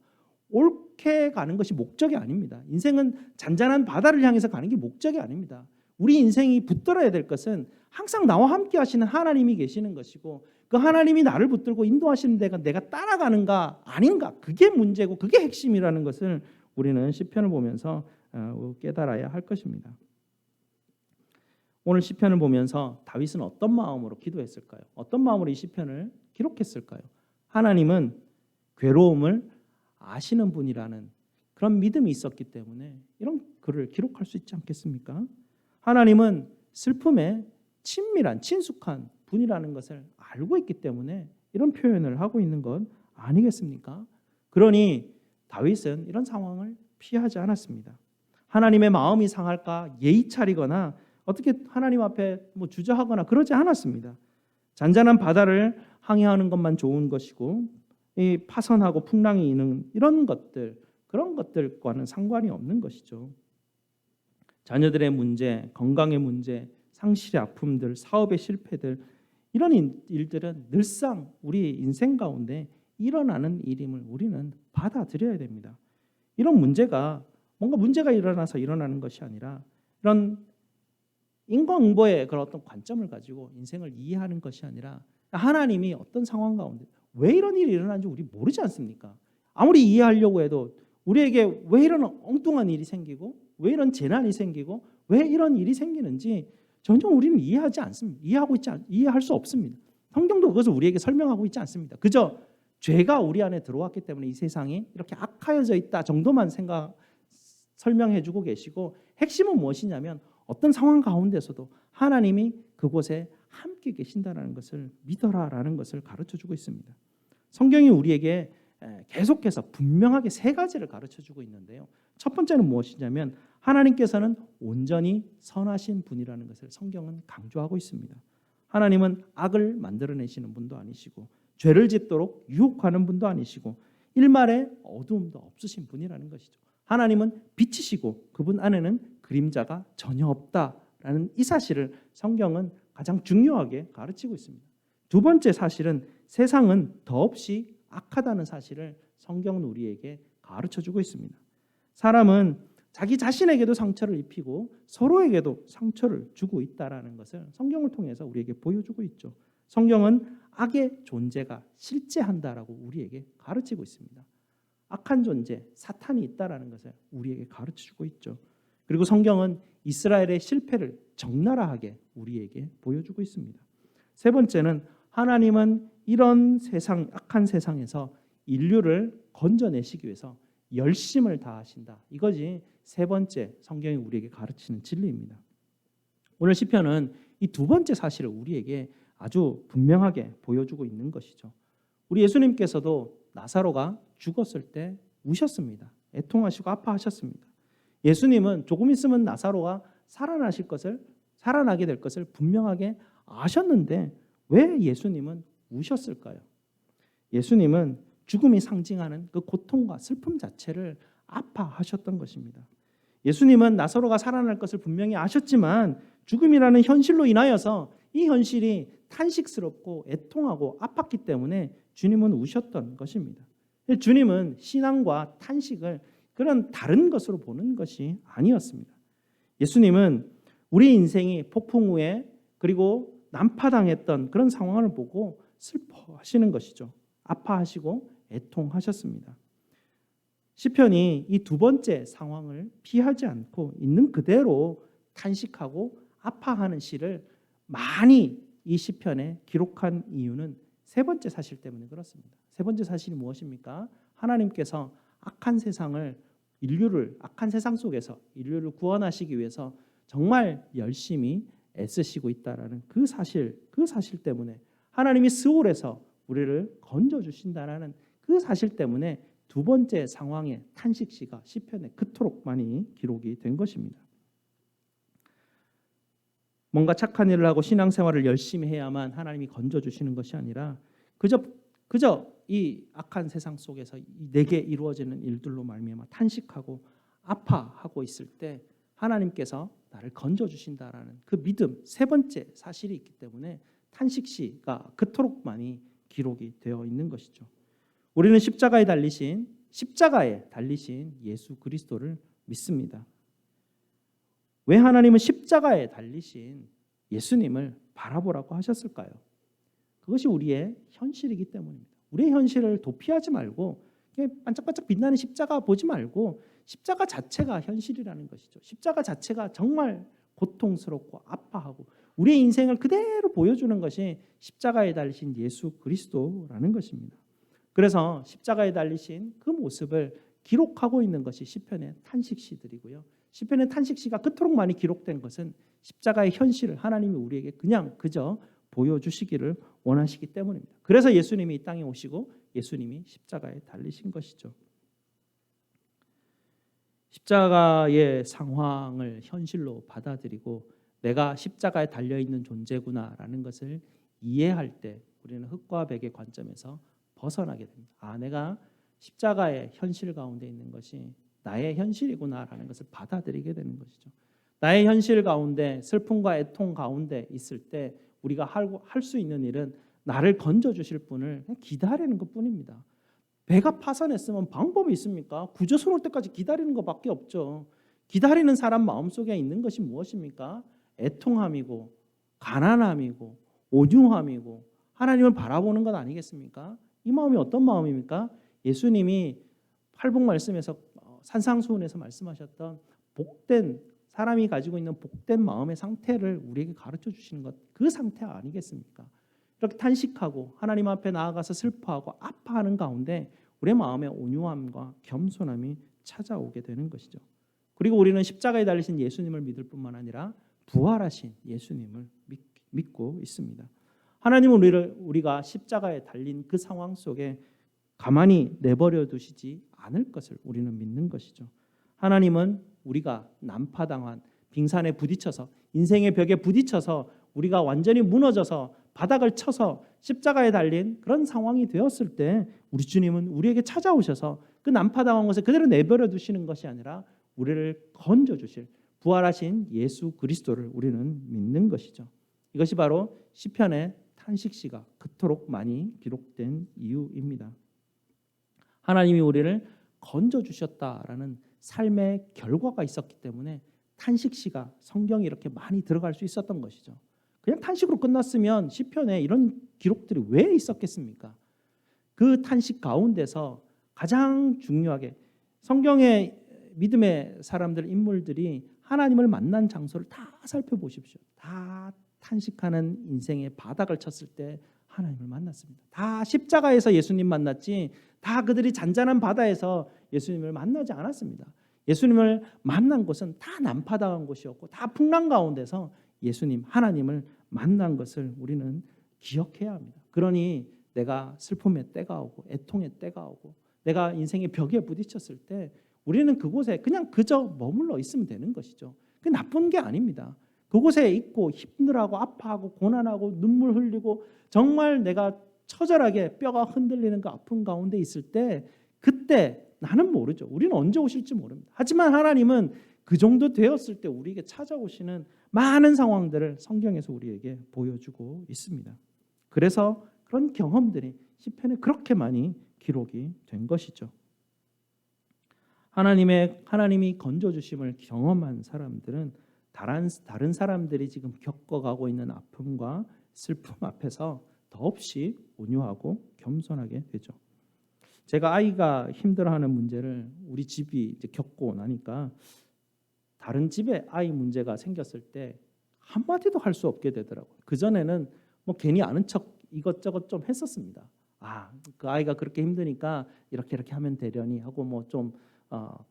옳게 가는 것이 목적이 아닙니다. 인생은 잔잔한 바다를 향해서 가는 게 목적이 아닙니다. 우리 인생이 붙들어야 될 것은 항상 나와 함께 하시는 하나님이 계시는 것이고 그 하나님이 나를 붙들고 인도하시는 데가 내가 따라가는가 아닌가 그게 문제고 그게 핵심이라는 것을 우리는 시편을 보면서 깨달아야 할 것입니다. 오늘 시편을 보면서 다윗은 어떤 마음으로 기도했을까요? 어떤 마음으로 이 시편을 기록했을까요? 하나님은 괴로움을 아시는 분이라는 그런 믿음이 있었기 때문에 이런 글을 기록할 수 있지 않겠습니까? 하나님은 슬픔에 친밀한 친숙한 분이라는 것을 알고 있기 때문에 이런 표현을 하고 있는 것 아니겠습니까? 그러니 다윗은 이런 상황을 피하지 않았습니다. 하나님의 마음이 상할까 예의 차리거나 어떻게 하나님 앞에 주저하거나 그러지 않았습니다. 잔잔한 바다를 항해하는 것만 좋은 것이고 이 파선하고 풍랑이 있는 이런 것들 그런 것들과는 상관이 없는 것이죠. 자녀들의 문제, 건강의 문제, 상실의 아픔들, 사업의 실패들 이런 일들은 늘상 우리 인생 가운데 일어나는 일임을 우리는 받아들여야 됩니다. 이런 문제가 뭔가 문제가 일어나서 일어나는 것이 아니라 이런 인과응보의 그런 어떤 관점을 가지고 인생을 이해하는 것이 아니라 하나님이 어떤 상황 가운데 왜 이런 일이 일어나는지 우리 모르지 않습니까? 아무리 이해하려고 해도 우리에게 왜 이런 엉뚱한 일이 생기고 왜 이런 재난이 생기고 왜 이런 일이 생기는지 전혀 우리는 이해하지 않습니다. 이해할 수 없습니다. 성경도 그것을 우리에게 설명하고 있지 않습니다. 그저 죄가 우리 안에 들어왔기 때문에 이 세상이 이렇게 악하여져 있다 정도만 설명해주고 계시고 핵심은 무엇이냐면 어떤 상황 가운데서도 하나님이 그곳에 함께 계신다는 것을 믿어라라는 것을 가르쳐주고 있습니다. 성경이 우리에게 계속해서 분명하게 세 가지를 가르쳐주고 있는데요. 첫 번째는 무엇이냐면 하나님께서는 온전히 선하신 분이라는 것을 성경은 강조하고 있습니다. 하나님은 악을 만들어내시는 분도 아니시고 죄를 짓도록 유혹하는 분도 아니시고 일말의 어두움도 없으신 분이라는 것이죠. 하나님은 빛이시고 그분 안에는 그림자가 전혀 없다라는 이 사실을 성경은 가장 중요하게 가르치고 있습니다. 두 번째 사실은 세상은 더없이 악하다는 사실을 성경은 우리에게 가르쳐주고 있습니다. 사람은 자기 자신에게도 상처를 입히고 서로에게도 상처를 주고 있다라는 것을 성경을 통해서 우리에게 보여주고 있죠. 성경은 악의 존재가 실제한다라고 우리에게 가르치고 있습니다. 악한 존재, 사탄이 있다라는 것을 우리에게 가르쳐주고 있죠. 그리고 성경은 이스라엘의 실패를 적나라하게 우리에게 보여주고 있습니다. 세 번째는 하나님은 이런 세상, 악한 세상에서 인류를 건져내시기 위해서 열심을 다하신다. 이것이 세 번째 성경이 우리에게 가르치는 진리입니다. 오늘 시편은 이 두 번째 사실을 우리에게 아주 분명하게 보여주고 있는 것이죠. 우리 예수님께서도 나사로가 죽었을 때 우셨습니다. 애통하시고 아파하셨습니다. 예수님은 조금 있으면 나사로가 살아나게 될 것을 분명하게 아셨는데 왜 예수님은 우셨을까요? 예수님은 죽음이 상징하는 그 고통과 슬픔 자체를 아파하셨던 것입니다. 예수님은 나사로가 살아날 것을 분명히 아셨지만 죽음이라는 현실로 인하여서 이 현실이 탄식스럽고 애통하고 아팠기 때문에 주님은 우셨던 것입니다. 주님은 신앙과 탄식을 그런 다른 것으로 보는 것이 아니었습니다. 예수님은 우리 인생이 폭풍 후에 그리고 난파당했던 그런 상황을 보고 슬퍼하시는 것이죠. 아파하시고 애통하셨습니다. 시편이 이 두 번째 상황을 피하지 않고 있는 그대로 탄식하고 아파하는 시를 많이 이 시편에 기록한 이유는 세 번째 사실 때문에 그렇습니다. 세 번째 사실이 무엇입니까? 하나님께서 악한 세상 속에서 인류를 구원하시기 위해서 정말 열심히 애쓰시고 있다라는 그 사실 때문에 하나님이 스올에서 우리를 건져 주신다라는 그 사실 때문에 두 번째 상황의 탄식시가 시편에 그토록 많이 기록이 된 것입니다. 뭔가 착한 일을 하고 신앙생활을 열심히 해야만 하나님이 건져 주시는 것이 아니라 그저 이 악한 세상 속에서 내게 이루어지는 일들로 말미암아 탄식하고 아파하고 있을 때 하나님께서 나를 건져 주신다라는 그 믿음, 세 번째 사실이 있기 때문에 탄식시가 그토록 많이 기록이 되어 있는 것이죠. 우리는 십자가에 달리신 예수 그리스도를 믿습니다. 왜 하나님은 십자가에 달리신 예수님을 바라보라고 하셨을까요? 그것이 우리의 현실이기 때문입니다. 우리의 현실을 도피하지 말고 반짝반짝 빛나는 십자가 보지 말고 십자가 자체가 현실이라는 것이죠. 십자가 자체가 정말 고통스럽고 아파하고 우리의 인생을 그대로 보여주는 것이 십자가에 달리신 예수 그리스도라는 것입니다. 그래서 십자가에 달리신 그 모습을 기록하고 있는 것이 시편의 탄식시들이고요. 시편의 탄식시가 그토록 많이 기록된 것은 십자가의 현실을 하나님이 우리에게 그저 보여주시기를 원하시기 때문입니다. 그래서 예수님이 이 땅에 오시고 예수님이 십자가에 달리신 것이죠. 십자가의 상황을 현실로 받아들이고 내가 십자가에 달려있는 존재구나라는 것을 이해할 때 우리는 흙과 백의 관점에서 벗어나게 됩니다. 내가 십자가의 현실 가운데 있는 것이 나의 현실이구나라는 것을 받아들이게 되는 것이죠. 나의 현실 가운데 슬픔과 애통 가운데 있을 때 우리가 할 수 있는 일은 나를 건져주실 분을 기다리는 것뿐입니다. 배가 파산했으면 방법이 있습니까? 구조선 올 때까지 기다리는 것밖에 없죠. 기다리는 사람 마음속에 있는 것이 무엇입니까? 애통함이고 가난함이고 온유함이고 하나님을 바라보는 것 아니겠습니까? 이 마음이 어떤 마음입니까? 예수님이 팔복 말씀에서 산상수훈에서 말씀하셨던 복된 사람이 가지고 있는 복된 마음의 상태를 우리에게 가르쳐 주시는 것, 그 상태 아니겠습니까? 이렇게 탄식하고 하나님 앞에 나아가서 슬퍼하고 아파하는 가운데 우리의 마음의 온유함과 겸손함이 찾아오게 되는 것이죠. 그리고 우리는 십자가에 달리신 예수님을 믿을 뿐만 아니라 부활하신 예수님을 믿고 있습니다. 하나님은 우리가 십자가에 달린 그 상황 속에 가만히 내버려 두시지 않을 것을 우리는 믿는 것이죠. 하나님은 우리가 난파당한 빙산에 부딪혀서 인생의 벽에 부딪혀서 우리가 완전히 무너져서 바닥을 쳐서 십자가에 달린 그런 상황이 되었을 때 우리 주님은 우리에게 찾아오셔서 그 난파당한 것을 그대로 내버려 두시는 것이 아니라 우리를 건져주실 부활하신 예수 그리스도를 우리는 믿는 것이죠. 이것이 바로 시편의 탄식시가 그토록 많이 기록된 이유입니다. 하나님이 우리를 건져주셨다라는 삶의 결과가 있었기 때문에 탄식시가 성경에 이렇게 많이 들어갈 수 있었던 것이죠. 그냥 탄식으로 끝났으면 시편에 이런 기록들이 왜 있었겠습니까? 그 탄식 가운데서 가장 중요하게 성경의 믿음의 사람들 인물들이 하나님을 만난 장소를 다 살펴보십시오. 다 탄식하는 인생의 바닥을 쳤을 때 하나님을 만났습니다. 다 십자가에서 예수님 만났지 다 그들이 잔잔한 바다에서 예수님을 만나지 않았습니다. 예수님을 만난 곳은 다 난파당한 곳이었고 다 풍랑 가운데서 예수님 하나님을 만난 것을 우리는 기억해야 합니다. 그러니 내가 슬픔의 때가 오고 애통의 때가 오고 내가 인생의 벽에 부딪혔을 때 우리는 그곳에 그냥 그저 머물러 있으면 되는 것이죠. 그게 나쁜 게 아닙니다. 그곳에 있고 힘들어하고 아파하고 고난하고 눈물 흘리고 정말 내가 처절하게 뼈가 흔들리는 그 아픔 가운데 있을 때 그때 나는 모르죠. 우리는 언제 오실지 모릅니다. 하지만 하나님은 그 정도 되었을 때 우리에게 찾아오시는 많은 상황들을 성경에서 우리에게 보여주고 있습니다. 그래서 그런 경험들이 시편에 그렇게 많이 기록이 된 것이죠. 하나님이 건져주심을 경험한 사람들은 다른 사람들이 지금 겪어가고 있는 아픔과 슬픔 앞에서 더없이 온유하고 겸손하게 되죠. 제가 아이가 힘들어하는 문제를 우리 집이 이제 겪고 나니까 다른 집에 아이 문제가 생겼을 때 한마디도 할 수 없게 되더라고요. 그전에는 뭐 괜히 아는 척 이것저것 좀 했었습니다. 그 아이가 그렇게 힘드니까 이렇게 하면 되려니 하고 뭐 좀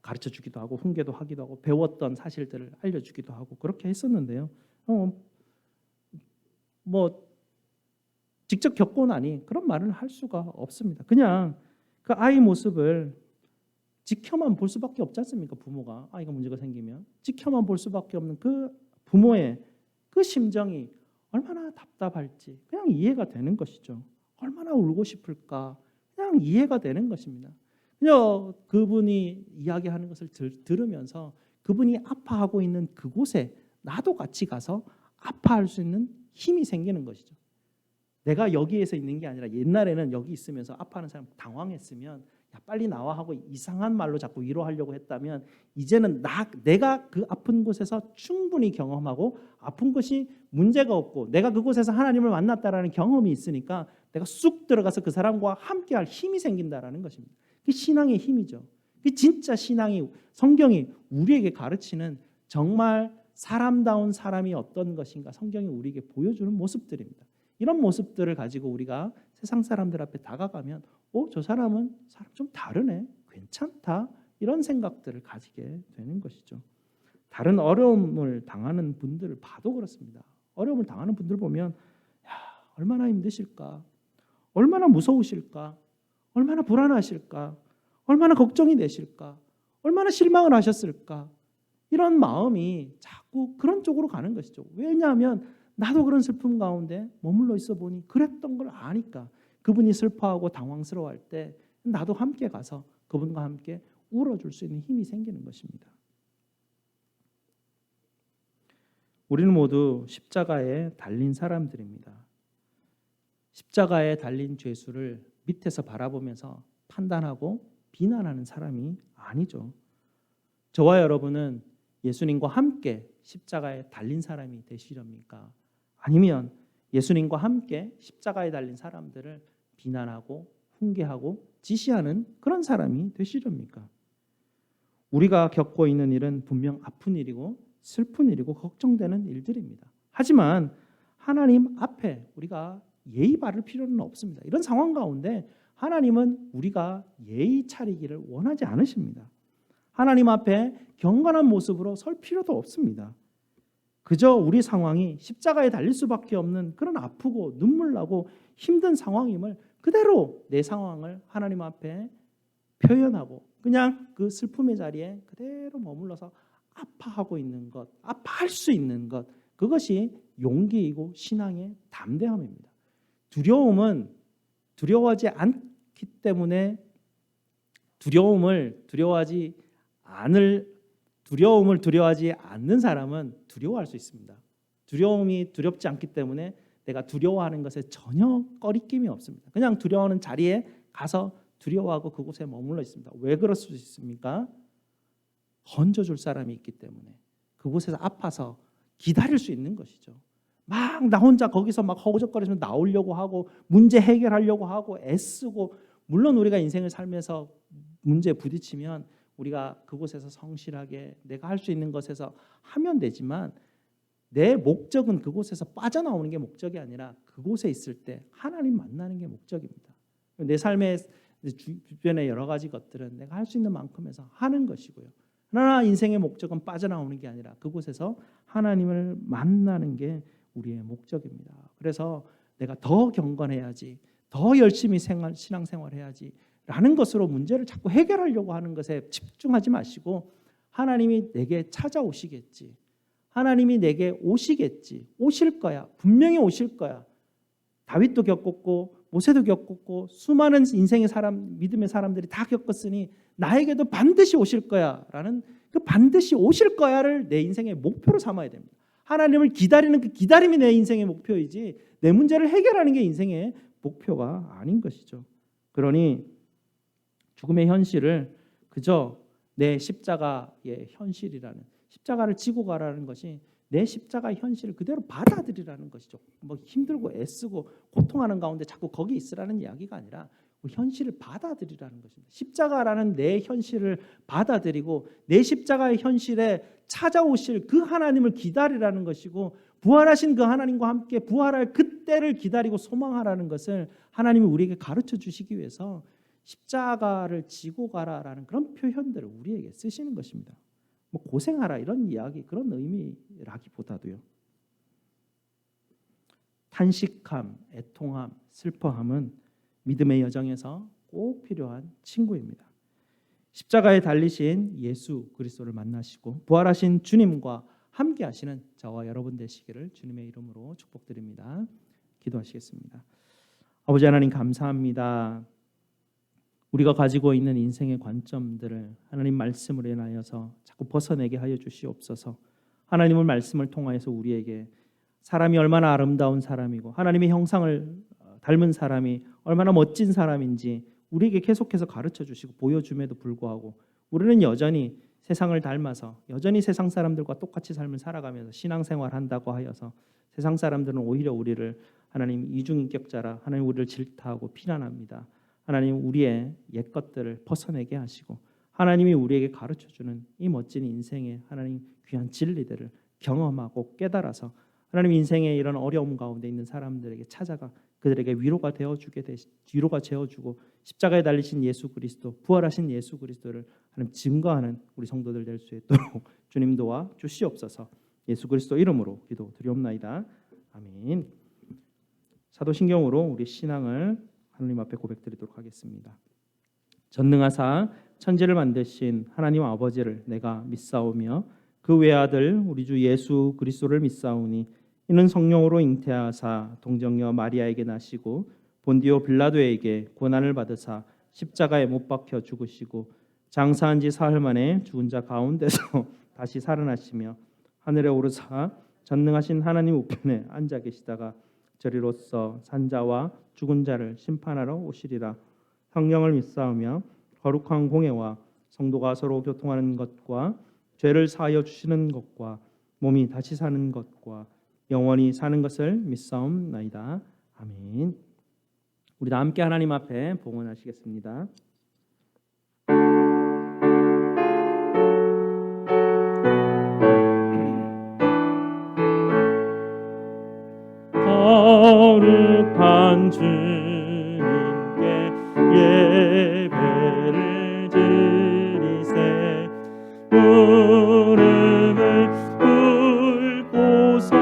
가르쳐 주기도 하고 훈계도 하기도 하고 배웠던 사실들을 알려주기도 하고 그렇게 했었는데요. 뭐 직접 겪고 나니 그런 말을 할 수가 없습니다. 그냥 그 아이 모습을 지켜만 볼 수밖에 없지 않습니까? 부모가 아이가 문제가 생기면 지켜만 볼 수밖에 없는 그 부모의 그 심정이 얼마나 답답할지 그냥 이해가 되는 것이죠. 얼마나 울고 싶을까 그냥 이해가 되는 것입니다. 그냥 그분이 이야기하는 것을 들으면서 그분이 아파하고 있는 그곳에 나도 같이 가서 아파할 수 있는 힘이 생기는 것이죠. 내가 여기에서 있는 게 아니라 옛날에는 여기 있으면서 아파하는 사람 당황했으면 야 빨리 나와 하고 이상한 말로 자꾸 위로하려고 했다면 이제는 내가 그 아픈 곳에서 충분히 경험하고 아픈 것이 문제가 없고 내가 그곳에서 하나님을 만났다라는 경험이 있으니까 내가 쑥 들어가서 그 사람과 함께할 힘이 생긴다라는 것입니다. 그게 신앙의 힘이죠. 그게 진짜 신앙이 성경이 우리에게 가르치는 정말 사람다운 사람이 어떤 것인가 성경이 우리에게 보여주는 모습들입니다. 이런 모습들을 가지고 우리가 세상 사람들 앞에 다가가면 저 사람은 사람 좀 다르네, 괜찮다 이런 생각들을 가지게 되는 것이죠. 다른 어려움을 당하는 분들을 봐도 그렇습니다. 어려움을 당하는 분들 보면 얼마나 힘드실까, 얼마나 무서우실까, 얼마나 불안하실까, 얼마나 걱정이 되실까, 얼마나 실망을 하셨을까 이런 마음이 자꾸 그런 쪽으로 가는 것이죠. 왜냐하면 나도 그런 슬픔 가운데 머물러 있어 보니 그랬던 걸 아니까 그분이 슬퍼하고 당황스러워할 때 나도 함께 가서 그분과 함께 울어줄 수 있는 힘이 생기는 것입니다. 우리는 모두 십자가에 달린 사람들입니다. 십자가에 달린 죄수를 밑에서 바라보면서 판단하고 비난하는 사람이 아니죠. 저와 여러분은 예수님과 함께 십자가에 달린 사람이 되시렵니까? 아니면 예수님과 함께 십자가에 달린 사람들을 비난하고 훈계하고 지시하는 그런 사람이 되시렵니까? 우리가 겪고 있는 일은 분명 아픈 일이고 슬픈 일이고 걱정되는 일들입니다. 하지만 하나님 앞에 우리가 예의 바를 필요는 없습니다. 이런 상황 가운데 하나님은 우리가 예의 차리기를 원하지 않으십니다. 하나님 앞에 경건한 모습으로 설 필요도 없습니다. 그저 우리 상황이 십자가에 달릴 수밖에 없는 그런 아프고 눈물 나고 힘든 상황임을 그대로 내 상황을 하나님 앞에 표현하고 그냥 그 슬픔의 자리에 그대로 머물러서 아파하고 있는 것, 아파할 수 있는 것, 그것이 용기이고 신앙의 담대함입니다. 두려움은 두려워하지 않기 때문에 두려움을 두려워하지 않는 사람은 두려워할 수 있습니다. 두려움이 두렵지 않기 때문에 내가 두려워하는 것에 전혀 꺼리낌이 없습니다. 그냥 두려워하는 자리에 가서 두려워하고 그곳에 머물러 있습니다. 왜 그럴 수 있습니까? 건져줄 사람이 있기 때문에 그곳에서 아파서 기다릴 수 있는 것이죠. 막 나 혼자 거기서 막 허우적거리면서 나오려고 하고 문제 해결하려고 하고 애쓰고 물론 우리가 인생을 살면서 문제에 부딪히면 우리가 그곳에서 성실하게 내가 할 수 있는 것에서 하면 되지만 내 목적은 그곳에서 빠져나오는 게 목적이 아니라 그곳에 있을 때 하나님 만나는 게 목적입니다. 내 삶의 주변의 여러 가지 것들은 내가 할 수 있는 만큼에서 하는 것이고요. 그러나 인생의 목적은 빠져나오는 게 아니라 그곳에서 하나님을 만나는 게 우리의 목적입니다. 그래서 내가 더 경건해야지, 더 열심히 신앙생활 해야지 라는 것으로 문제를 자꾸 해결하려고 하는 것에 집중하지 마시고 하나님이 내게 찾아오시겠지, 하나님이 내게 오시겠지, 오실 거야, 분명히 오실 거야. 다윗도 겪었고 모세도 겪었고 수많은 인생의 사람, 믿음의 사람들이 다 겪었으니 나에게도 반드시 오실 거야 라는 그 반드시 오실 거야를 내 인생의 목표로 삼아야 됩니다. 하나님을 기다리는 그 기다림이 내 인생의 목표이지 내 문제를 해결하는 게 인생의 목표가 아닌 것이죠. 그러니 죽음의 현실을 그저 내 십자가의 현실이라는, 십자가를 지고 가라는 것이 내 십자가의 현실을 그대로 받아들이라는 것이죠. 뭐 힘들고 애쓰고 고통하는 가운데 자꾸 거기 있으라는 이야기가 아니라 현실을 받아들이라는 것입니다. 십자가라는 내 현실을 받아들이고 내 십자가의 현실에 찾아오실 그 하나님을 기다리라는 것이고 부활하신 그 하나님과 함께 부활할 그때를 기다리고 소망하라는 것을 하나님이 우리에게 가르쳐 주시기 위해서 십자가를 지고 가라라는 그런 표현들을 우리에게 쓰시는 것입니다. 뭐 고생하라 이런 이야기, 그런 의미라기보다도요. 탄식함, 애통함, 슬퍼함은 믿음의 여정에서 꼭 필요한 친구입니다. 십자가에 달리신 예수 그리스도를 만나시고 부활하신 주님과 함께 하시는 저와 여러분 되시기를 주님의 이름으로 축복드립니다. 기도하시겠습니다. 아버지 하나님 감사합니다. 우리가 가지고 있는 인생의 관점들을 하나님 말씀으로 인하여서 자꾸 벗어내게 하여 주시옵소서. 하나님의 말씀을 통하여서 우리에게 사람이 얼마나 아름다운 사람이고 하나님의 형상을 닮은 사람이 얼마나 멋진 사람인지 우리에게 계속해서 가르쳐 주시고 보여줌에도 불구하고 우리는 여전히 세상을 닮아서 여전히 세상 사람들과 똑같이 삶을 살아가면서 신앙생활한다고 하여서 세상 사람들은 오히려 우리를 하나님 이중인격자라 하나님 우리를 질타하고 비난합니다. 하나님 우리의 옛것들을 벗어내게 하시고 하나님이 우리에게 가르쳐주는 이 멋진 인생의 하나님 귀한 진리들을 경험하고 깨달아서 하나님 인생의 이런 어려움 가운데 있는 사람들에게 찾아가 그들에게 위로가 되어주고 십자가에 달리신 예수 그리스도, 부활하신 예수 그리스도를 하나님 증거하는 우리 성도들 될 수 있도록 주님 도와 주시옵소서. 예수 그리스도 이름으로 기도드리옵나이다. 아멘. 사도신경으로 우리 신앙을 하나님 앞에 고백드리도록 하겠습니다. 전능하사 천지를 만드신 하나님 아버지를 내가 믿사오며 그 외아들 우리 주 예수 그리스도를 믿사오니 이는 성령으로 잉태하사 동정녀 마리아에게 나시고 본디오 빌라도에게 고난을 받으사 십자가에 못 박혀 죽으시고 장사한 지 사흘 만에 죽은 자 가운데서 다시 살아나시며 하늘에 오르사 전능하신 하나님 우편에 앉아 계시다가 저리로서 산자와 죽은 자를 심판하러 오시리라. 성령을 믿사오며 거룩한 공회와 성도가 서로 교통하는 것과 죄를 사하여 주시는 것과 몸이 다시 사는 것과 영원히 사는 것을 믿사옵나이다. 아멘. 우리 다 함께 하나님 앞에 봉헌하시겠습니다. 거룩한 주님께 예배를 드리세 무릎을 꿇고서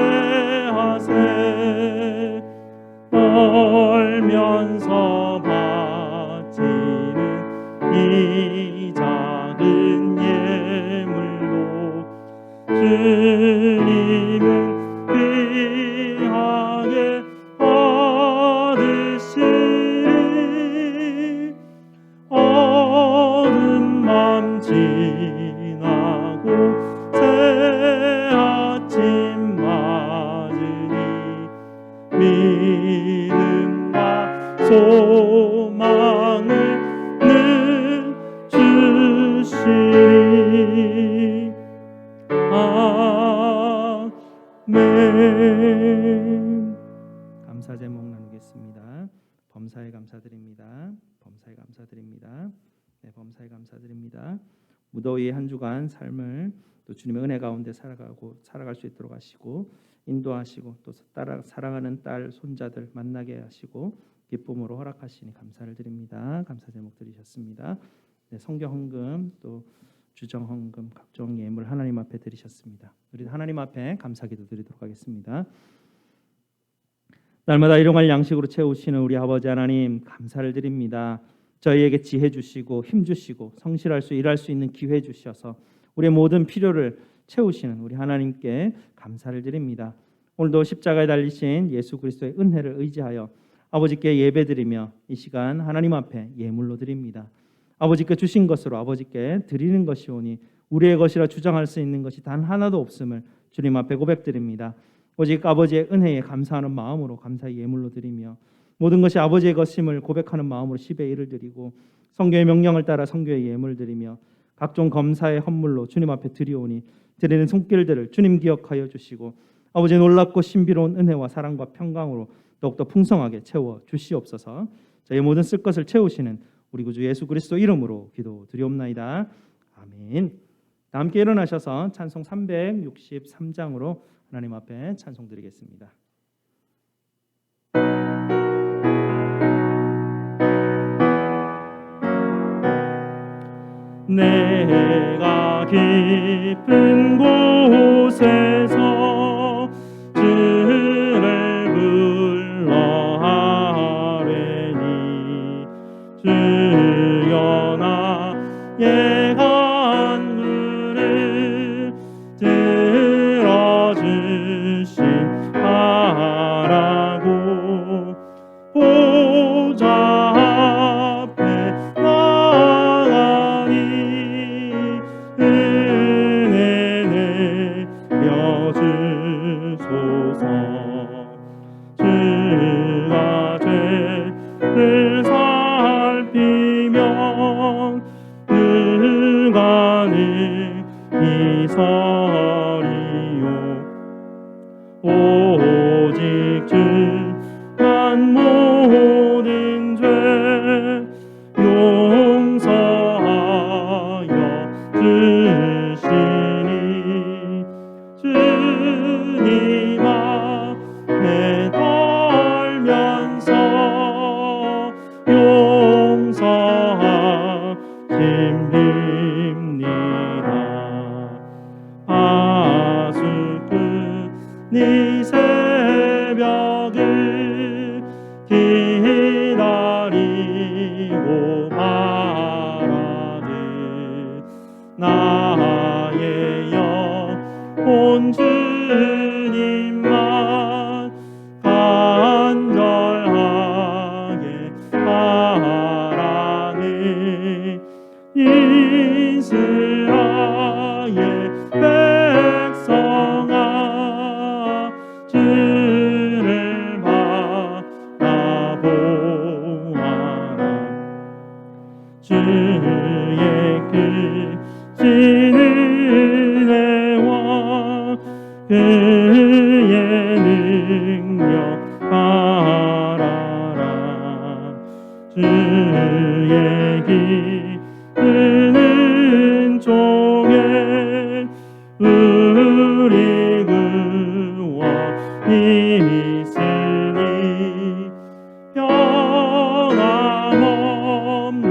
경배하세 떨면서 바치는 이 작은 예물로 주님은 귀하게 받으시리. 어둠밤 지나고 새 아침 맞으니 믿음과 소망을 늘 주 감사드립니다. 범사에 감사드립니다. 네, 범사에 감사드립니다. 무더위 한 주간 삶을 또 주님의 은혜 가운데 살아갈 수 있도록 하시고 인도하시고 또 사랑하는 딸 손자들 만나게 하시고 기쁨으로 허락하시니 감사를 드립니다. 감사 제목 드리셨습니다. 네, 성경 헌금 또 주정 헌금 각종 예물 하나님 앞에 드리셨습니다. 우리 하나님 앞에 감사기도 드리도록 하겠습니다. 날마다 일용할 양식으로 채우시는 우리 아버지 하나님 감사를 드립니다. 저희에게 지혜 주시고 힘 주시고 성실할 수 일할 수 있는 기회 주셔서 우리의 모든 필요를 채우시는 우리 하나님께 감사를 드립니다. 오늘도 십자가에 달리신 예수 그리스도의 은혜를 의지하여 아버지께 예배드리며 이 시간 하나님 앞에 예물로 드립니다. 아버지께 주신 것으로 아버지께 드리는 것이오니 우리의 것이라 주장할 수 있는 것이 단 하나도 없음을 주님 앞에 고백드립니다. 오직 아버지의 은혜에 감사하는 마음으로 감사의 예물로 드리며 모든 것이 아버지의 것임을 고백하는 마음으로 10의 1을 드리고 성교의 명령을 따라 성교의 예물을 드리며 각종 검사의 헌물로 주님 앞에 드리오니 드리는 손길들을 주님 기억하여 주시고 아버지의 놀랍고 신비로운 은혜와 사랑과 평강으로 더욱더 풍성하게 채워 주시옵소서. 저희 모든 쓸 것을 채우시는 우리 구주 예수 그리스도 이름으로 기도드리옵나이다. 아멘. 다 함께 일어나셔서 찬송 363장으로 하나님 앞에 찬송드리겠습니다. 내가 깊은 곳에서 주를 불러하리니 주여 나의 간구를 들어주시하라고 보좌 앞에 나가니 은혜 내려주소서. 주가 죄를 살피면 누가 능히 서리요. 오직 주만 모든 죄 용서하여 주시니 주님 앞에 떨면서 용서하십니다. 아수꾼이 새벽을 기다리고 말하듯 나의 영혼 주님만 간절하게 바라네. 이스라엘 백성아 주를 바라보아라. 주의 크신 은혜와 그의 능력 바라라. 주의 깊은 은총에 우리 구원 있으니 변함없는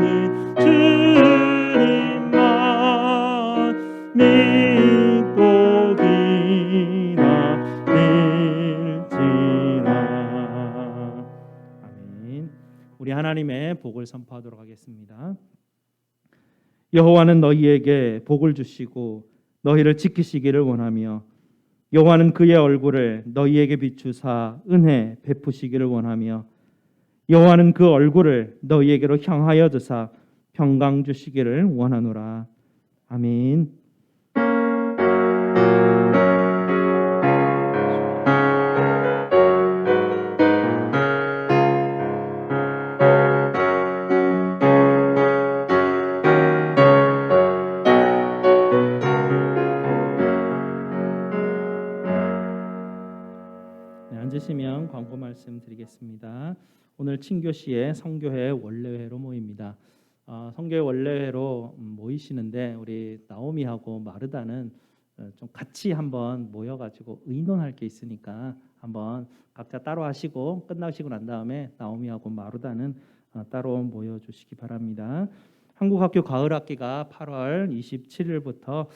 주님만 믿고 기다릴지나. 아멘. 우리 하나님의 복을 선포하도록 하겠습니다. 여호와는 너희에게 복을 주시고 너희를 지키시기를 원하며 여호와는 그의 얼굴을 너희에게 비추사 은혜 베푸시기를 원하며 여호와는 그 얼굴을 너희에게로 향하여 드사 평강 주시기를 원하노라. 아멘. 앉으시면 광고 말씀 드리겠습니다. 오늘 친교시의 성교회 원래회로 모입니다. 성교회 원래회로 모이시는데 우리 나오미하고 마르다는 좀 같이 한번 모여가지고 의논할 게 있으니까 한번 각자 따로 하시고 끝나시고 난 다음에 나오미하고 마르다는 따로 모여주시기 바랍니다. 한국학교 가을학기가 8월 27일부터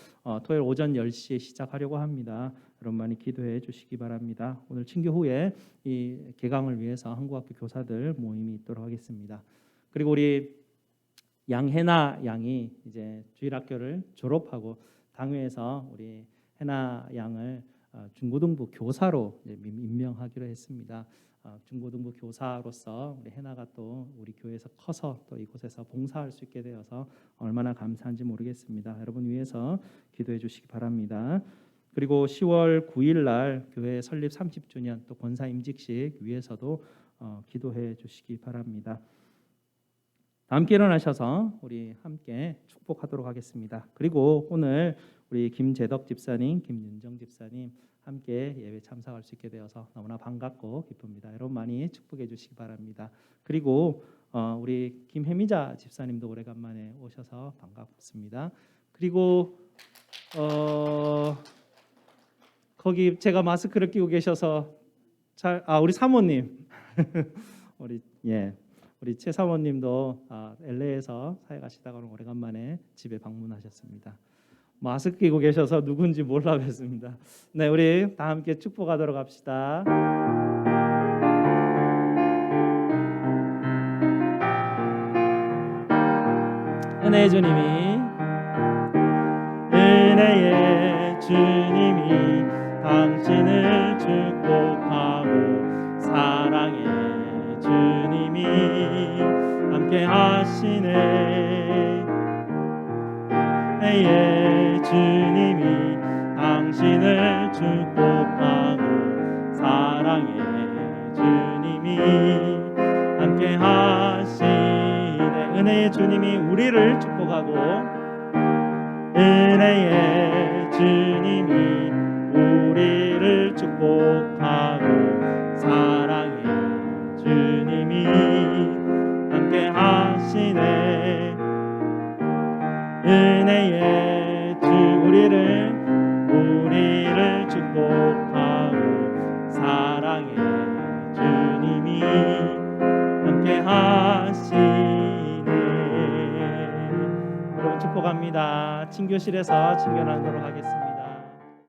토요일 오전 10시에 시작하려고 합니다. 여러분 많이 기도해 주시기 바랍니다. 오늘 친교 후에 이 개강을 위해서 한국학교 교사들 모임이 있도록 하겠습니다. 그리고 우리 양혜나 양이 이제 주일학교를 졸업하고 당회에서 우리 해나 양을 중고등부 교사로 이제 임명하기로 했습니다. 중고등부 교사로서 우리 해나가 또 우리 교회에서 커서 또 이곳에서 봉사할 수 있게 되어서 얼마나 감사한지 모르겠습니다. 여러분 위해서 기도해 주시기 바랍니다. 그리고 10월 9일 날 교회 설립 30주년 또 권사 임직식 위해서도 기도해 주시기 바랍니다. 다 함께 일어나셔서 우리 함께 축복하도록 하겠습니다. 그리고 오늘 우리 김재덕 집사님, 김윤정 집사님 함께 예배 참석할 수 있게 되어서 너무나 반갑고 기쁩니다. 여러분 많이 축복해 주시기 바랍니다. 그리고 우리 김혜미자 집사님도 오래간만에 오셔서 반갑습니다. 그리고 거기 제가 마스크를 끼고 계셔서 우리 사모님 우리 최 사모님도 LA에서 사회 가시다가 오래간만에 집에 방문하셨습니다. 마스크 끼고 계셔서 누군지 몰라 뵀습니다. 네, 우리 다 함께 축복하도록 합시다. 은혜의 주님이 당신을 축복하고 사랑의 주님이 함께 하시네. 은혜의 주님이 당신을 축복하고 사랑의 주님이 함께 하시네. 은혜의 주님이 우리를 축복하고 은혜의 주님이 우리를 축복하고 사랑의 주님이 함께 하시네. 은혜의 주 우리를 축복하고 사랑의 주님이 함께 하시네. 여러분 축복합니다. 친교실에서 친교 나누도록 하겠습니다.